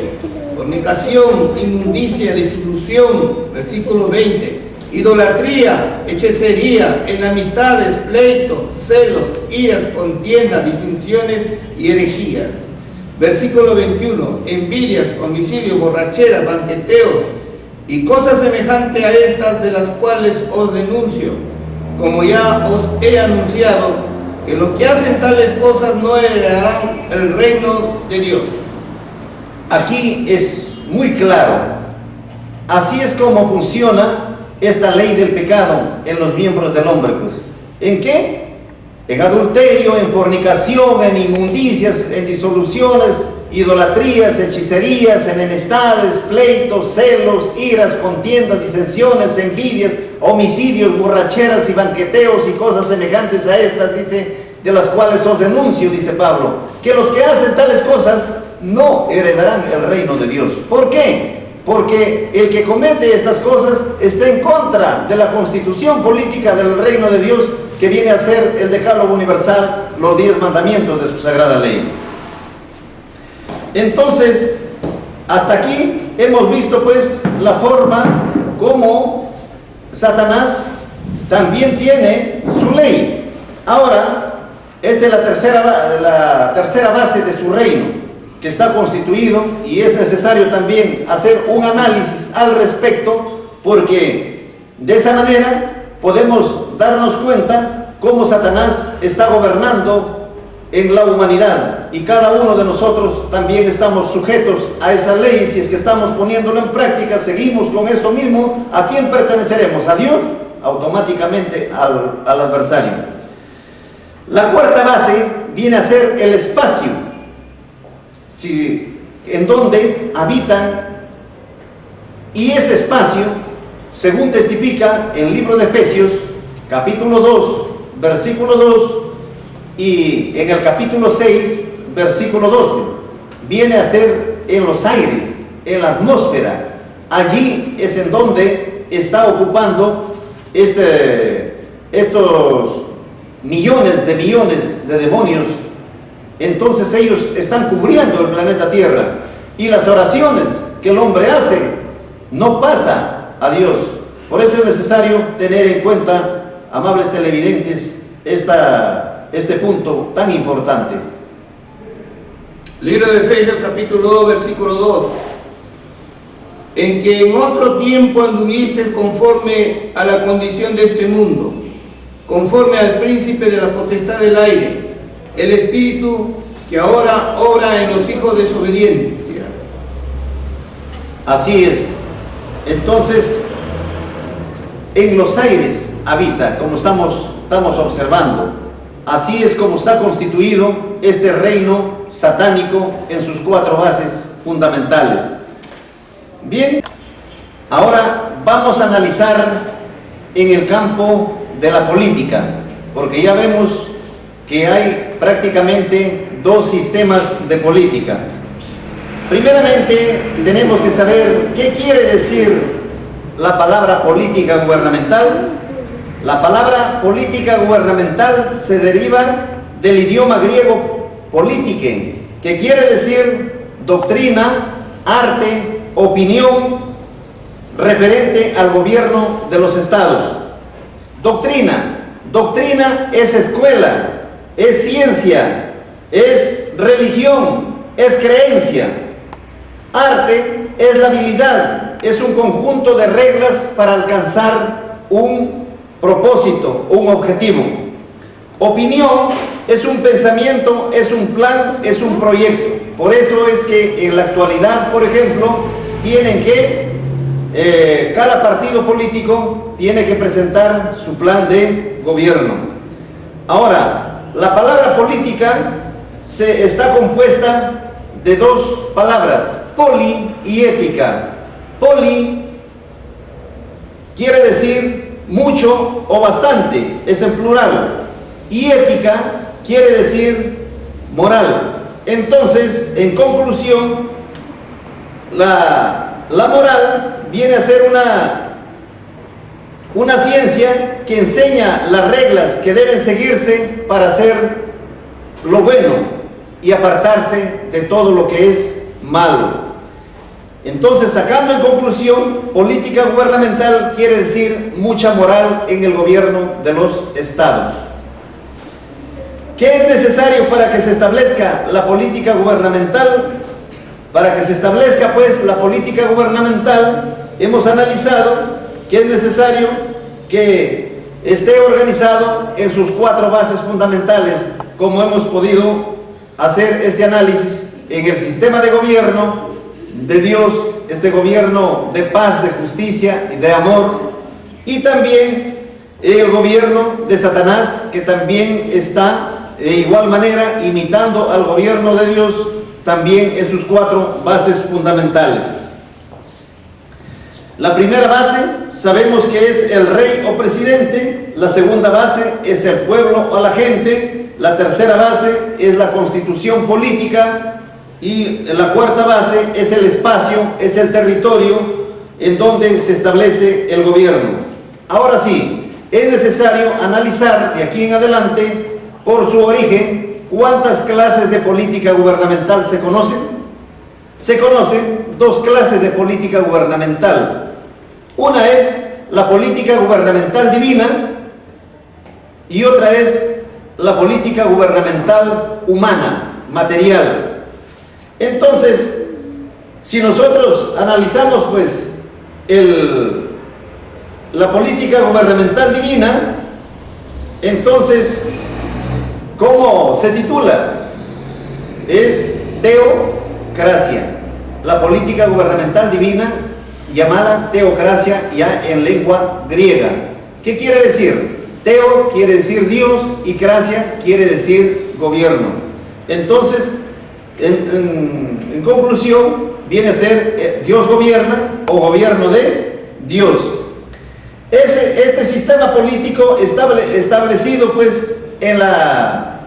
fornicación, inmundicia, disolución. Versículo 20. Idolatría, hechicería, enemistades, pleitos, celos, iras, contiendas, disensiones y herejías. Versículo 21, envidias, homicidios, borracheras, banqueteos y cosas semejantes a estas, de las cuales os denuncio, como ya os he anunciado, que los que hacen tales cosas no heredarán el reino de Dios. Aquí es muy claro, así es como funciona esta ley del pecado en los miembros del hombre, pues. ¿En qué? En adulterio, en fornicación, en inmundicias, en disoluciones, idolatrías, hechicerías, enemistades, pleitos, celos, iras, contiendas, disensiones, envidias, homicidios, borracheras y banqueteos y cosas semejantes a estas, dice, de las cuales os denuncio, dice Pablo, que los que hacen tales cosas no heredarán el reino de Dios. ¿Por qué? Porque el que comete estas cosas está en contra de la constitución política del reino de Dios, que viene a ser el decálogo universal, los 10 mandamientos de su sagrada ley. Entonces, hasta aquí hemos visto pues la forma como Satanás también tiene su ley. Ahora, esta es la tercera base de su reino, que está constituido, y es necesario también hacer un análisis al respecto, porque de esa manera podemos darnos cuenta cómo Satanás está gobernando en la humanidad, y cada uno de nosotros también estamos sujetos a esa ley. Si es que estamos poniéndolo en práctica, seguimos con esto mismo, ¿a quién perteneceremos? ¿A Dios? Automáticamente al adversario. La cuarta base viene a ser el espacio, en donde habitan, y ese espacio, según testifica el libro de Efesios, capítulo 2, versículo 2, y en el capítulo 6, versículo 12, viene a ser en los aires, en la atmósfera. Allí es en donde está ocupando estos millones de demonios. Entonces ellos están cubriendo el planeta Tierra, y las oraciones que el hombre hace no pasa a Dios. Por eso es necesario tener en cuenta, amables televidentes, este punto tan importante. Libro de Efesios capítulo 2, versículo 2. En que en otro tiempo anduviste conforme a la condición de este mundo, conforme al príncipe de la potestad del aire, el espíritu que ahora obra en los hijos de desobediencia. Así es. Entonces, en los aires habita, como estamos observando. Así es como está constituido este reino satánico en sus 4 bases fundamentales. Bien, ahora vamos a analizar en el campo de la política, porque ya vemos que hay prácticamente 2 sistemas de política. Primeramente, tenemos que saber qué quiere decir la palabra política gubernamental. La palabra política gubernamental se deriva del idioma griego politike, que quiere decir doctrina, arte, opinión referente al gobierno de los estados. Doctrina es escuela, es ciencia, es religión, es creencia. Arte es la habilidad, es un conjunto de reglas para alcanzar un propósito, un objetivo. Opinión es un pensamiento, es un plan, es un proyecto. Por eso es que en la actualidad, por ejemplo, tienen que, cada partido político tiene que presentar su plan de gobierno. Ahora, la palabra política está compuesta de dos palabras, poli y ética. Poli quiere decir mucho o bastante, es en plural, y ética quiere decir moral. Entonces, en conclusión, la moral viene a ser una ciencia que enseña las reglas que deben seguirse para hacer lo bueno y apartarse de todo lo que es malo. Entonces, sacando en conclusión, política gubernamental quiere decir mucha moral en el gobierno de los estados. ¿Qué es necesario para que se establezca la política gubernamental? Para que se establezca pues la política gubernamental, hemos analizado que es necesario que esté organizado en sus 4 bases fundamentales, como hemos podido hacer este análisis en el sistema de gobierno de Dios, este gobierno de paz, de justicia y de amor, y también el gobierno de Satanás, que también está de igual manera imitando al gobierno de Dios, también en sus 4 bases fundamentales. La primera base sabemos que es el rey o presidente, la segunda base es el pueblo o la gente, la tercera base es la constitución política y la cuarta base es el espacio, es el territorio en donde se establece el gobierno. Ahora sí, es necesario analizar de aquí en adelante por su origen. ¿Cuántas clases de política gubernamental se conocen? Se conocen 2 clases de política gubernamental. Una es la política gubernamental divina y otra es la política gubernamental humana, material. Entonces, si nosotros analizamos pues la política gubernamental divina, entonces, ¿cómo se titula? Es teocracia, la política gubernamental divina llamada teocracia ya en lengua griega. ¿Qué quiere decir? Teo quiere decir Dios y cracia quiere decir gobierno. Entonces, en conclusión, viene a ser Dios gobierna o gobierno de Dios. Este sistema político establecido pues en la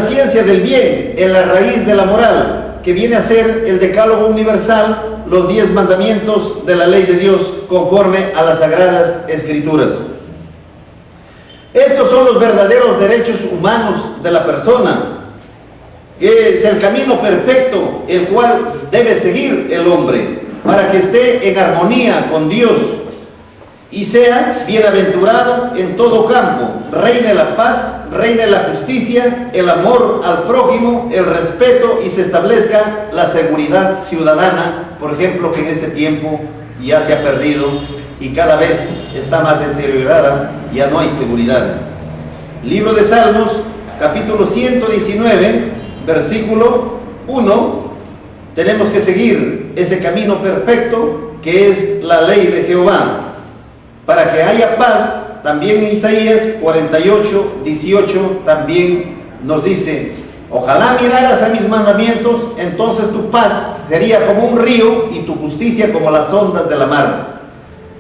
ciencia del bien, en la raíz de la moral, que viene a ser el decálogo universal, los 10 mandamientos de la ley de Dios conforme a las sagradas escrituras. Estos son los verdaderos derechos humanos de la persona, que es el camino perfecto el cual debe seguir el hombre para que esté en armonía con Dios y sea bienaventurado en todo campo. Reine la paz, reine la justicia, el amor al prójimo, el respeto y se establezca la seguridad ciudadana, por ejemplo, que en este tiempo ya se ha perdido y cada vez está más deteriorada, ya no hay seguridad. Libro de Salmos, capítulo 119, versículo 1, tenemos que seguir ese camino perfecto que es la ley de Jehová, para que haya paz. También en Isaías 48, 18 también nos dice: ojalá miraras a mis mandamientos, entonces tu paz sería como un río y tu justicia como las ondas de la mar.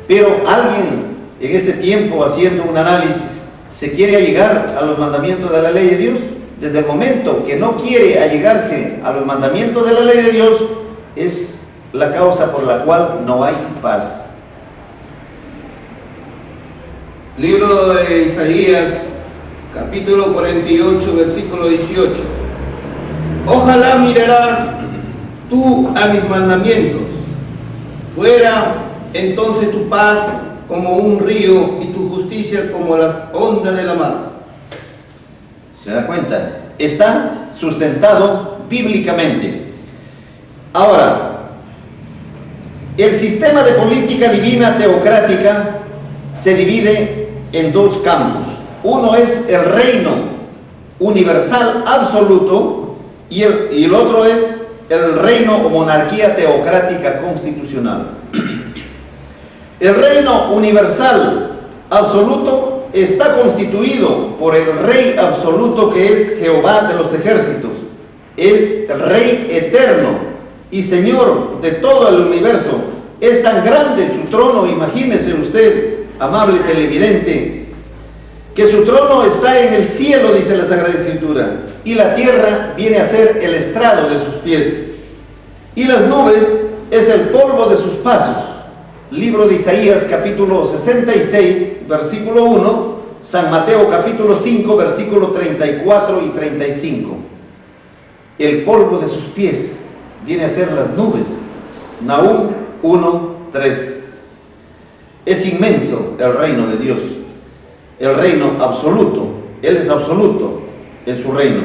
Pero alguien en este tiempo, haciendo un análisis, se quiere allegar a los mandamientos de la ley de Dios. Desde el momento que no quiere allegarse a los mandamientos de la ley de Dios, es la causa por la cual no hay paz. Libro de Isaías, capítulo 48, versículo 18. Ojalá mirarás tú a mis mandamientos, fuera entonces tu paz como un río y tu justicia como las ondas de la mar. ¿Se da cuenta? Está sustentado bíblicamente. Ahora, el sistema de política divina teocrática se divide en 2 campos. Uno es el reino universal absoluto y el otro es el reino o monarquía teocrática constitucional. El reino universal absoluto está constituido por el Rey absoluto, que es Jehová de los ejércitos. Es el Rey eterno y Señor de todo el universo. Es tan grande su trono, imagínese usted, amable televidente, que su trono está en el cielo, dice la Sagrada Escritura, y la tierra viene a ser el estrado de sus pies, y las nubes es el polvo de sus pasos. Libro de Isaías, capítulo 66, versículo 1, San Mateo, capítulo 5, versículo 34 y 35. El polvo de sus pies viene a ser las nubes. Nahum 1, 3. Es inmenso el reino de Dios, el reino absoluto. Él es absoluto en su reino.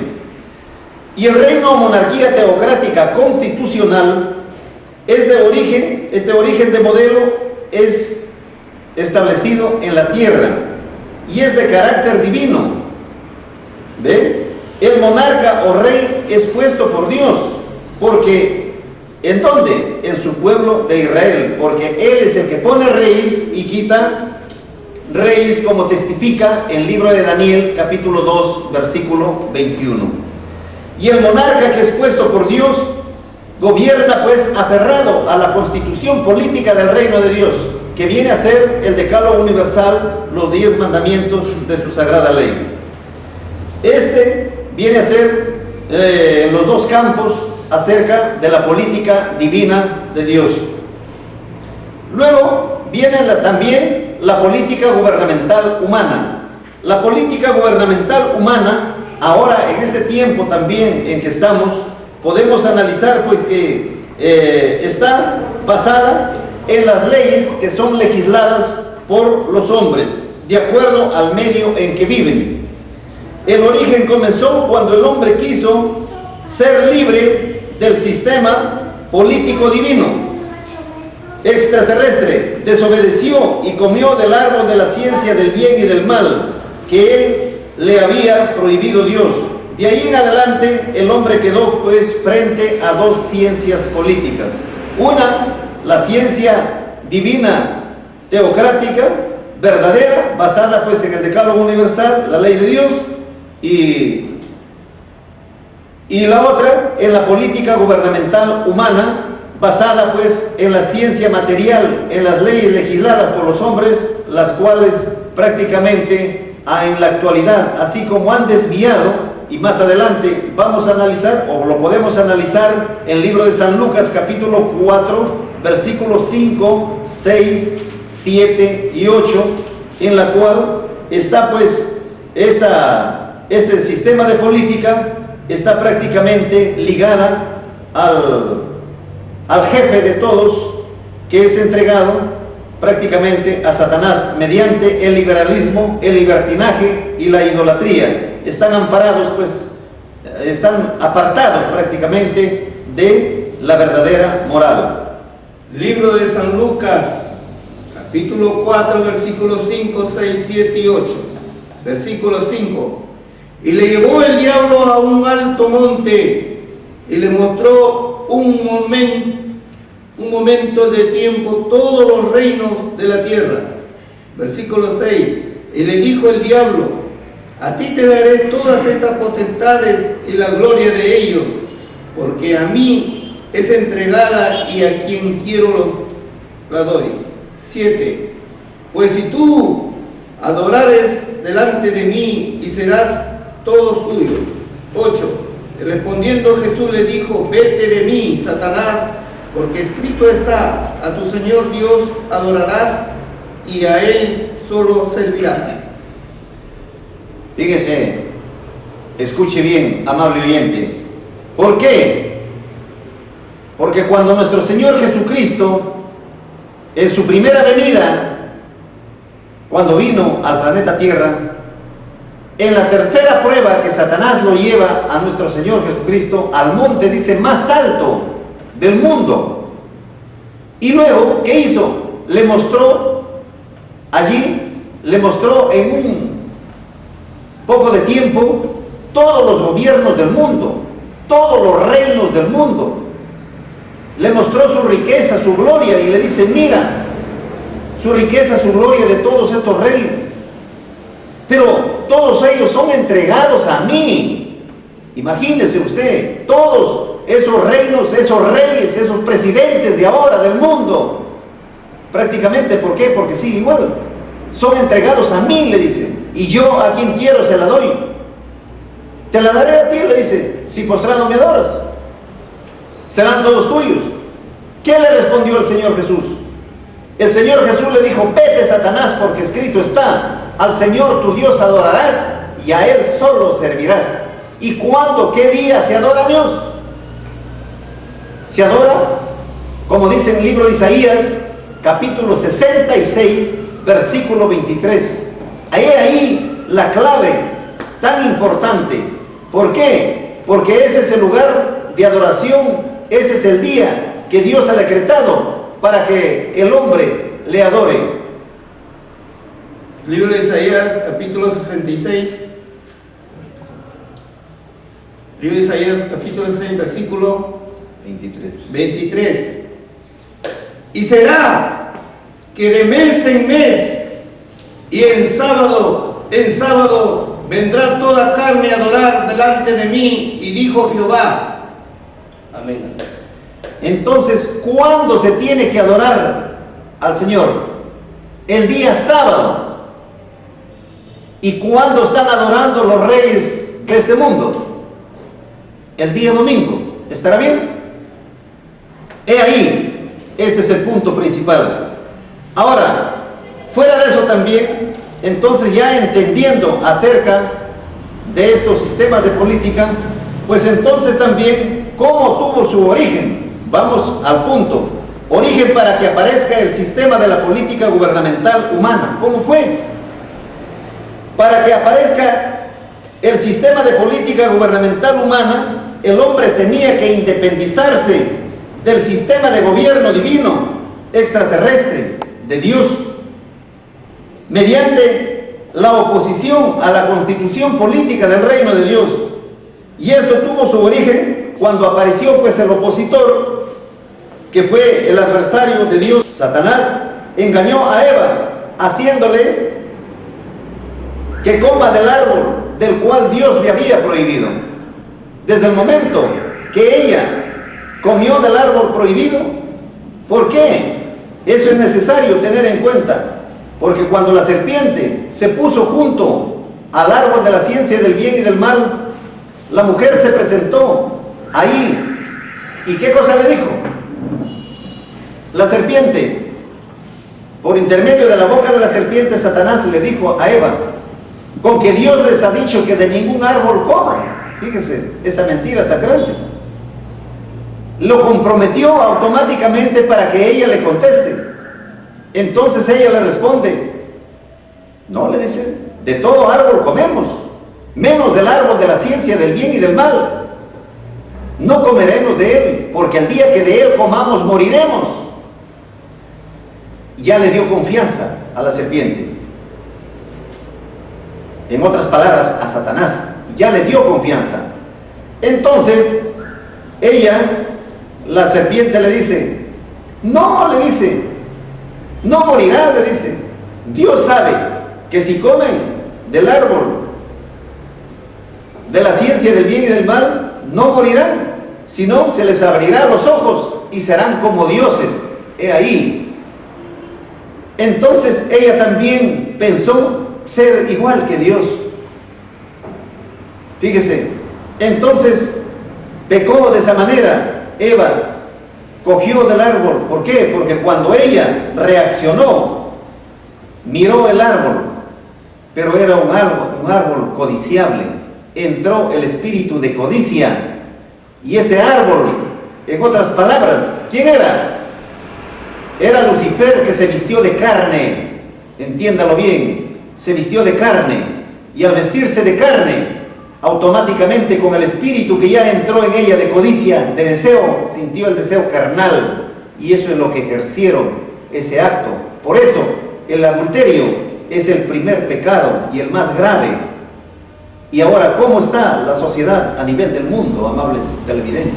Y el reino o monarquía teocrática constitucional es de origen, este origen de modelo es establecido en la tierra y es de carácter divino. ¿Ve? El monarca o rey es puesto por Dios, porque ¿en dónde? En su pueblo de Israel, porque Él es el que pone reyes y quita reyes, como testifica el libro de Daniel, capítulo 2, versículo 21. Y el monarca que es puesto por Dios gobierna pues aferrado a la constitución política del reino de Dios, que viene a ser el decálogo universal, los 10 mandamientos de su sagrada ley. Este viene a ser en los dos campos acerca de la política divina de Dios. Luego viene también la política gubernamental humana. La política gubernamental humana, ahora en este tiempo también en que estamos, podemos analizar pues que está basada en las leyes que son legisladas por los hombres, de acuerdo al medio en que viven. El origen comenzó cuando el hombre quiso ser libre del sistema político divino extraterrestre, desobedeció y comió del árbol de la ciencia del bien y del mal que él le había prohibido Dios. De ahí en adelante el hombre quedó pues frente a dos ciencias políticas. Una, la ciencia divina teocrática verdadera, basada pues en el decálogo universal, la ley de Dios, y la otra en la política gubernamental humana, basada pues en la ciencia material, en las leyes legisladas por los hombres, las cuales prácticamente en la actualidad, así como han desviado, y más adelante vamos a analizar, o lo podemos analizar en el libro de San Lucas, capítulo 4, versículos 5, 6, 7 y 8, en la cual está pues este sistema de política está prácticamente ligada al jefe de todos, que es entregado prácticamente a Satanás mediante el liberalismo, el libertinaje y la idolatría. Están amparados pues, están apartados prácticamente de la verdadera moral. Libro de San Lucas, capítulo 4, versículos 5, 6, 7 y 8. Versículo 5. Y le llevó el diablo a un alto monte y le mostró un momento de tiempo todos los reinos de la tierra. Versículo 6. Y le dijo el diablo: a ti te daré todas estas potestades y la gloria de ellos, porque a mí es entregada y a quien quiero la doy. 7. Pues si tú adorares delante de mí y serás todos tuyos. 8. Y respondiendo Jesús le dijo: vete de mí, Satanás, porque escrito está: a tu Señor Dios adorarás y a Él solo servirás. Fíjese, escuche bien, amable oyente. ¿Por qué? Porque cuando nuestro Señor Jesucristo, en su primera venida, cuando vino al planeta Tierra, en la tercera prueba que Satanás lo lleva a nuestro Señor Jesucristo al monte, dice, más alto del mundo. Y luego, ¿qué hizo? Le mostró en un poco de tiempo todos los gobiernos del mundo, todos los reinos del mundo. Le mostró su riqueza, su gloria, y le dice: mira, su riqueza, su gloria de todos estos reyes. pero todos ellos son entregados a mí. Imagínese usted, todos esos reinos, esos reyes, esos presidentes de ahora del mundo, prácticamente, ¿por qué? Porque sí, igual, son entregados a mí, le dice, y yo a quien quiero se la doy. Te la daré a ti, le dice, si postrado me adoras. Serán todos tuyos. ¿Qué le respondió el Señor Jesús? El Señor Jesús le dijo, vete, Satanás, porque escrito está, al Señor tu Dios adorarás y a Él solo servirás. ¿Y cuándo, qué día se adora a Dios? Se adora, como dice en el libro de Isaías, capítulo 66, versículo 23. Ahí la clave tan importante. ¿Por qué? Porque ese es el lugar de adoración, ese es el día que Dios ha decretado para que el hombre le adore. Libro de Isaías, capítulo 66. Libro de Isaías, capítulo 66, versículo 23. Y será que de mes en mes y en sábado vendrá toda carne a adorar delante de mí, y dijo Jehová. Amén. Entonces, ¿cuándo se tiene que adorar al Señor? El día sábado. ¿Y cuándo están adorando los reyes de este mundo? El día domingo. ¿Estará bien? He ahí, este es el punto principal. Ahora, fuera de eso también, entonces ya entendiendo acerca de estos sistemas de política, pues entonces también, ¿cómo tuvo su origen? Vamos al punto. Origen para que aparezca el sistema de la política gubernamental humana. ¿Cómo fue? Para que aparezca el sistema de política gubernamental humana, el hombre tenía que independizarse del sistema de gobierno divino, extraterrestre, de Dios, mediante la oposición a la constitución política del reino de Dios. Y esto tuvo su origen cuando apareció pues el opositor, que fue el adversario de Dios. Satanás engañó a Eva, haciéndole que coma del árbol del cual Dios le había prohibido. Desde el momento que ella comió del árbol prohibido, ¿por qué? Eso es necesario tener en cuenta, porque cuando la serpiente se puso junto al árbol de la ciencia del bien y del mal, la mujer se presentó ahí, ¿y qué cosa le dijo? La serpiente, por intermedio de la boca de la serpiente, Satanás le dijo a Eva, con que Dios les ha dicho que de ningún árbol coman. Fíjese, esa mentira tan grande. Lo comprometió automáticamente para que ella le conteste. Entonces ella le responde, no, le dice, de todo árbol comemos, menos del árbol de la ciencia del bien y del mal. No comeremos de él, porque el día que de él comamos moriremos. Ya le dio confianza a la serpiente. En otras palabras, a Satanás. Ya le dio confianza. Entonces, ella, la serpiente le dice, no, le dice, no morirá, le dice. Dios sabe que si comen del árbol de la ciencia del bien y del mal, no morirán, sino se les abrirá los ojos y serán como dioses. He ahí. Entonces ella también pensó ser igual que Dios. Fíjese, entonces pecó de esa manera. Eva cogió del árbol. ¿Por qué? Porque cuando ella reaccionó, miró el árbol, pero era un árbol codiciable. Entró el espíritu de codicia. Y ese árbol, en otras palabras, ¿quién era? Era Lucifer, que se vistió de carne. Entiéndalo bien, se vistió de carne. Y al vestirse de carne, automáticamente con el espíritu que ya entró en ella de codicia, de deseo, sintió el deseo carnal, y eso es lo que ejercieron, ese acto. Por eso el adulterio es el primer pecado y el más grave. Y ahora, ¿cómo está la sociedad a nivel del mundo, amables televidentes?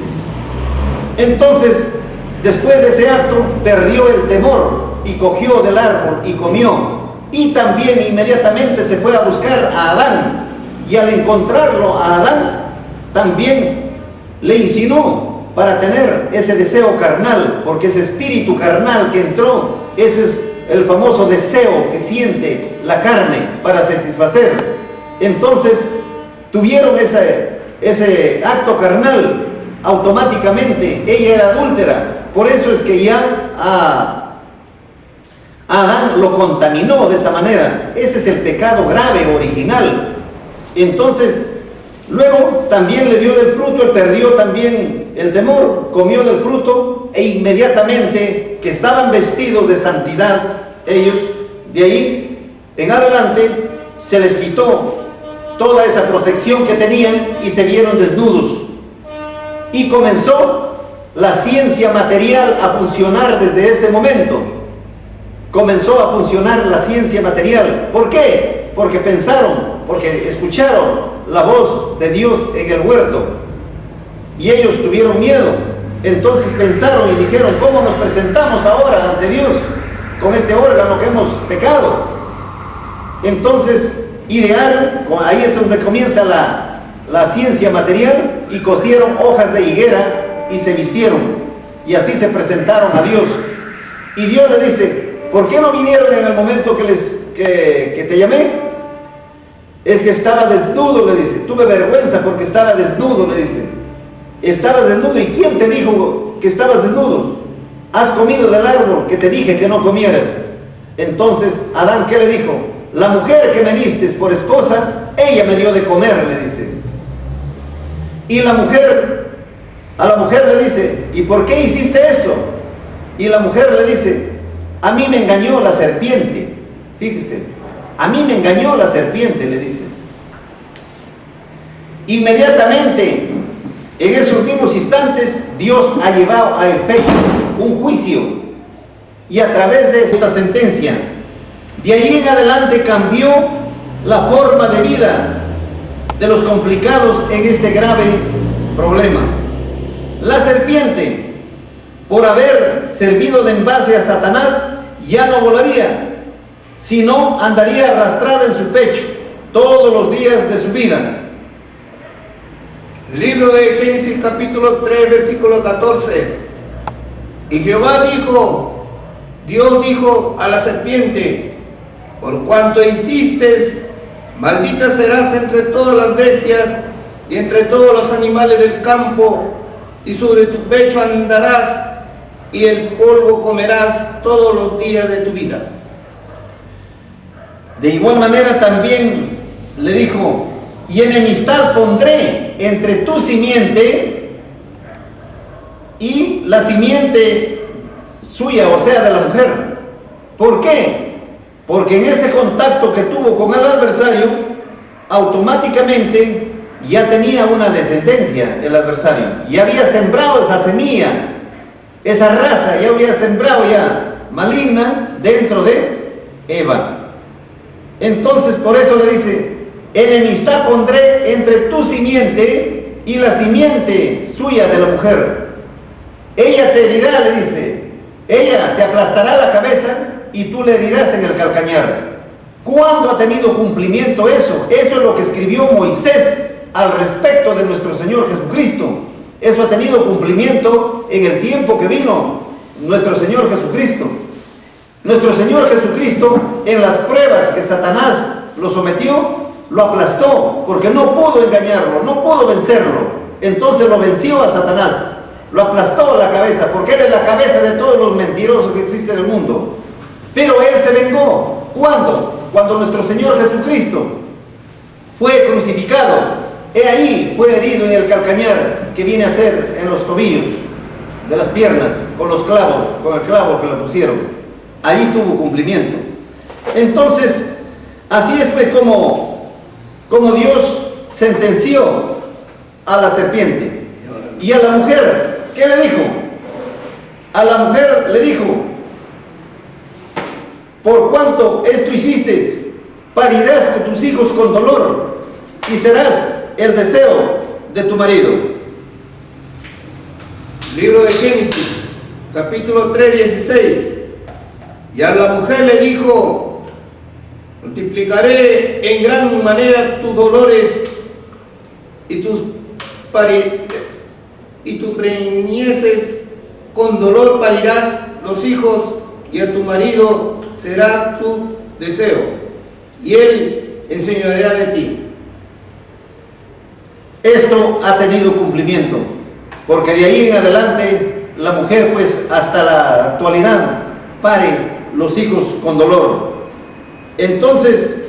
Entonces, después de ese acto, perdió el temor y cogió del árbol y comió. y también inmediatamente se fue a buscar a Adán, y al encontrarlo a Adán, también le insinuó para tener ese deseo carnal, porque ese espíritu carnal que entró, ese es el famoso deseo que siente la carne para satisfacer. Entonces tuvieron ese acto carnal, automáticamente ella era adúltera. Por eso es que ya a Adán lo contaminó de esa manera. Ese es el pecado grave, original. Entonces luego también le dio del fruto, él perdió también el temor, comió del fruto, e inmediatamente que estaban vestidos de santidad ellos, de ahí en adelante se les quitó toda esa protección que tenían y se vieron desnudos. Y comenzó la ciencia material a funcionar desde ese momento. Comenzó a funcionar la ciencia material. ¿Por qué? Porque pensaron, porque escucharon la voz de Dios en el huerto y ellos tuvieron miedo. Entonces pensaron y dijeron: ¿cómo nos presentamos ahora ante Dios con este órgano que hemos pecado? Entonces idearon, ahí es donde comienza la ciencia material, y cosieron hojas de higuera y se vistieron, y así se presentaron a Dios. Y Dios le dice: ¿por qué no vinieron en el momento que te llamé? Es que estaba desnudo, le dice. Tuve vergüenza porque estaba desnudo, le dice. Estabas desnudo. ¿Y quién te dijo que estabas desnudo? Has comido del árbol que te dije que no comieras. Entonces Adán, ¿qué le dijo? La mujer que me diste por esposa, ella me dio de comer, le dice. Y a la mujer le dice: ¿y por qué hiciste esto? Y la mujer le dice: a mí me engañó la serpiente. Fíjese, a mí me engañó la serpiente, le dice. Inmediatamente, en esos mismos instantes, Dios ha llevado a efecto un juicio, y a través de esta sentencia, de ahí en adelante cambió la forma de vida de los complicados en este grave problema. La serpiente, por haber servido de envase a Satanás, ya no volaría, sino andaría arrastrada en su pecho todos los días de su vida. Libro de Génesis capítulo 3 versículo 14. Y Jehová dijo, Dios dijo a la serpiente: por cuanto hiciste, maldita serás entre todas las bestias y entre todos los animales del campo, y sobre tu pecho andarás, y el polvo comerás todos los días de tu vida. De igual manera también le dijo: y enemistad pondré entre tu simiente y la simiente suya, o sea, de la mujer. ¿Por qué? Porque en ese contacto que tuvo con el adversario, automáticamente ya tenía una descendencia el adversario, ya había sembrado esa semilla, esa raza, ya había sembrado ya maligna dentro de Eva. Entonces por eso le dice: enemistad pondré entre tu simiente y la simiente suya de la mujer. Ella te herirá, le dice, ella te aplastará la cabeza y tú le herirás en el calcañar. ¿Cuándo ha tenido cumplimiento eso? Eso es lo que escribió Moisés al respecto de nuestro Señor Jesucristo. Eso ha tenido cumplimiento en el tiempo que vino nuestro Señor Jesucristo. Nuestro Señor Jesucristo, en las pruebas que Satanás lo sometió, lo aplastó, porque no pudo engañarlo, no pudo vencerlo. Entonces lo venció a Satanás, lo aplastó la cabeza, porque él es la cabeza de todos los mentirosos que existen en el mundo. Pero él se vengó. ¿Cuándo? Cuando nuestro Señor Jesucristo fue crucificado. He ahí fue herido en el calcañar, que viene a ser en los tobillos de las piernas, con los clavos, con el clavo que lo pusieron. Ahí tuvo cumplimiento. Entonces, así es pues como Dios sentenció a la serpiente. Y a la mujer, ¿qué le dijo? A la mujer le dijo: por cuanto esto hiciste, parirás con tus hijos con dolor, y serás el deseo de tu marido. Libro de Génesis, capítulo 3, 16. Y a la mujer le dijo: Multiplicaré en gran manera tus dolores y tus preñeces, con dolor parirás los hijos, y a tu marido será tu deseo, y él enseñoreará de ti. Esto ha tenido cumplimiento, porque de ahí en adelante la mujer, pues hasta la actualidad, pare los hijos con dolor. Entonces,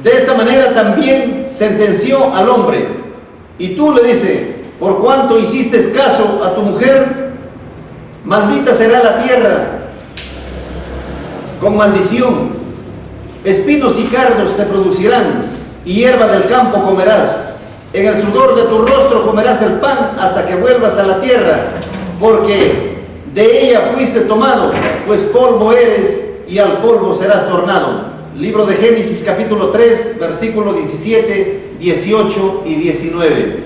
de esta manera también sentenció al hombre. Y tú le dice: por cuanto hiciste caso a tu mujer, maldita será la tierra con maldición. Espinos y cardos te producirán, y hierba del campo comerás. En el sudor de tu rostro comerás el pan hasta que vuelvas a la tierra, porque de ella fuiste tomado, pues polvo eres y al polvo serás tornado. Libro de Génesis capítulo 3, versículos 17, 18 y 19.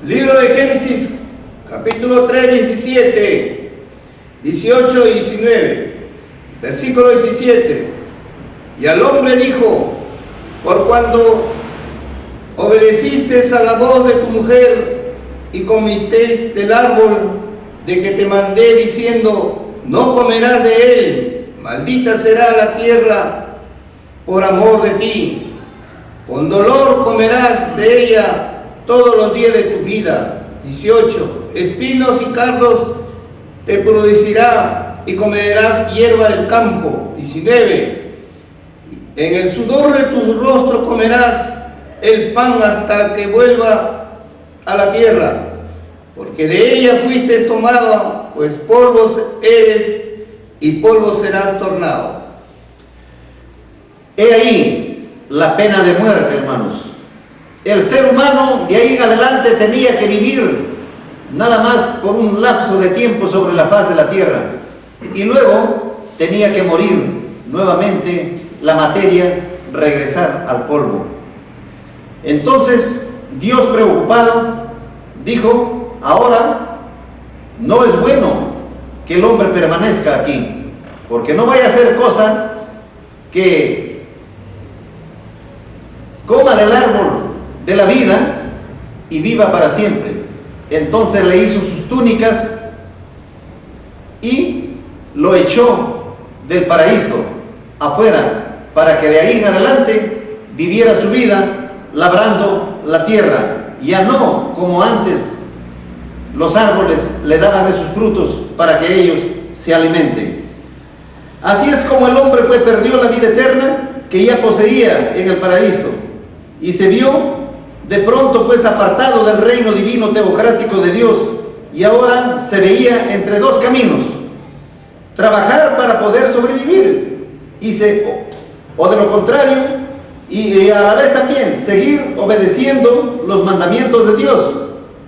Libro de Génesis capítulo 3, 17, 18 y 19. Versículo 17. Y al hombre dijo: por cuando obedeciste a la voz de tu mujer y comisteis del árbol de que te mandé, diciendo: no comerás de él, maldita será la tierra por amor de ti, con dolor comerás de ella todos los días de tu vida. 18. Espinos y cardos te producirá, y comerás hierba del campo. 19. En el sudor de tu rostro comerás el pan hasta que vuelva a la tierra, porque de ella fuiste tomado, pues polvo eres y polvo serás tornado. He ahí la pena de muerte, hermanos. El ser humano de ahí en adelante tenía que vivir nada más por un lapso de tiempo sobre la faz de la tierra, y luego tenía que morir nuevamente, la materia regresar al polvo. Entonces Dios, preocupado, dijo: ahora no es bueno que el hombre permanezca aquí, porque no vaya a ser cosa que coma del árbol de la vida y viva para siempre. Entonces le hizo sus túnicas y lo echó del paraíso afuera, para que de ahí en adelante viviera su vida labrando la tierra, ya no como antes los árboles le daban de sus frutos para que ellos se alimenten. Así es como el hombre pues perdió la vida eterna que ya poseía en el paraíso, y se vio de pronto pues apartado del reino divino teocrático de Dios, y ahora se veía entre dos caminos: trabajar para poder sobrevivir, o de lo contrario, y a la vez también seguir obedeciendo los mandamientos de Dios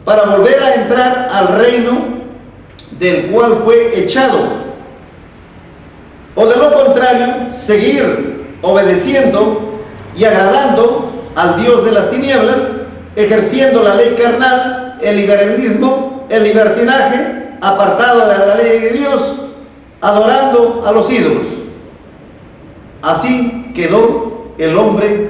para volver a entrar al reino del cual fue echado, o de lo contrario, seguir obedeciendo y agradando al Dios de las tinieblas, ejerciendo la ley carnal, el liberalismo, el libertinaje, apartado de la ley de Dios, adorando a los ídolos. Así quedó el hombre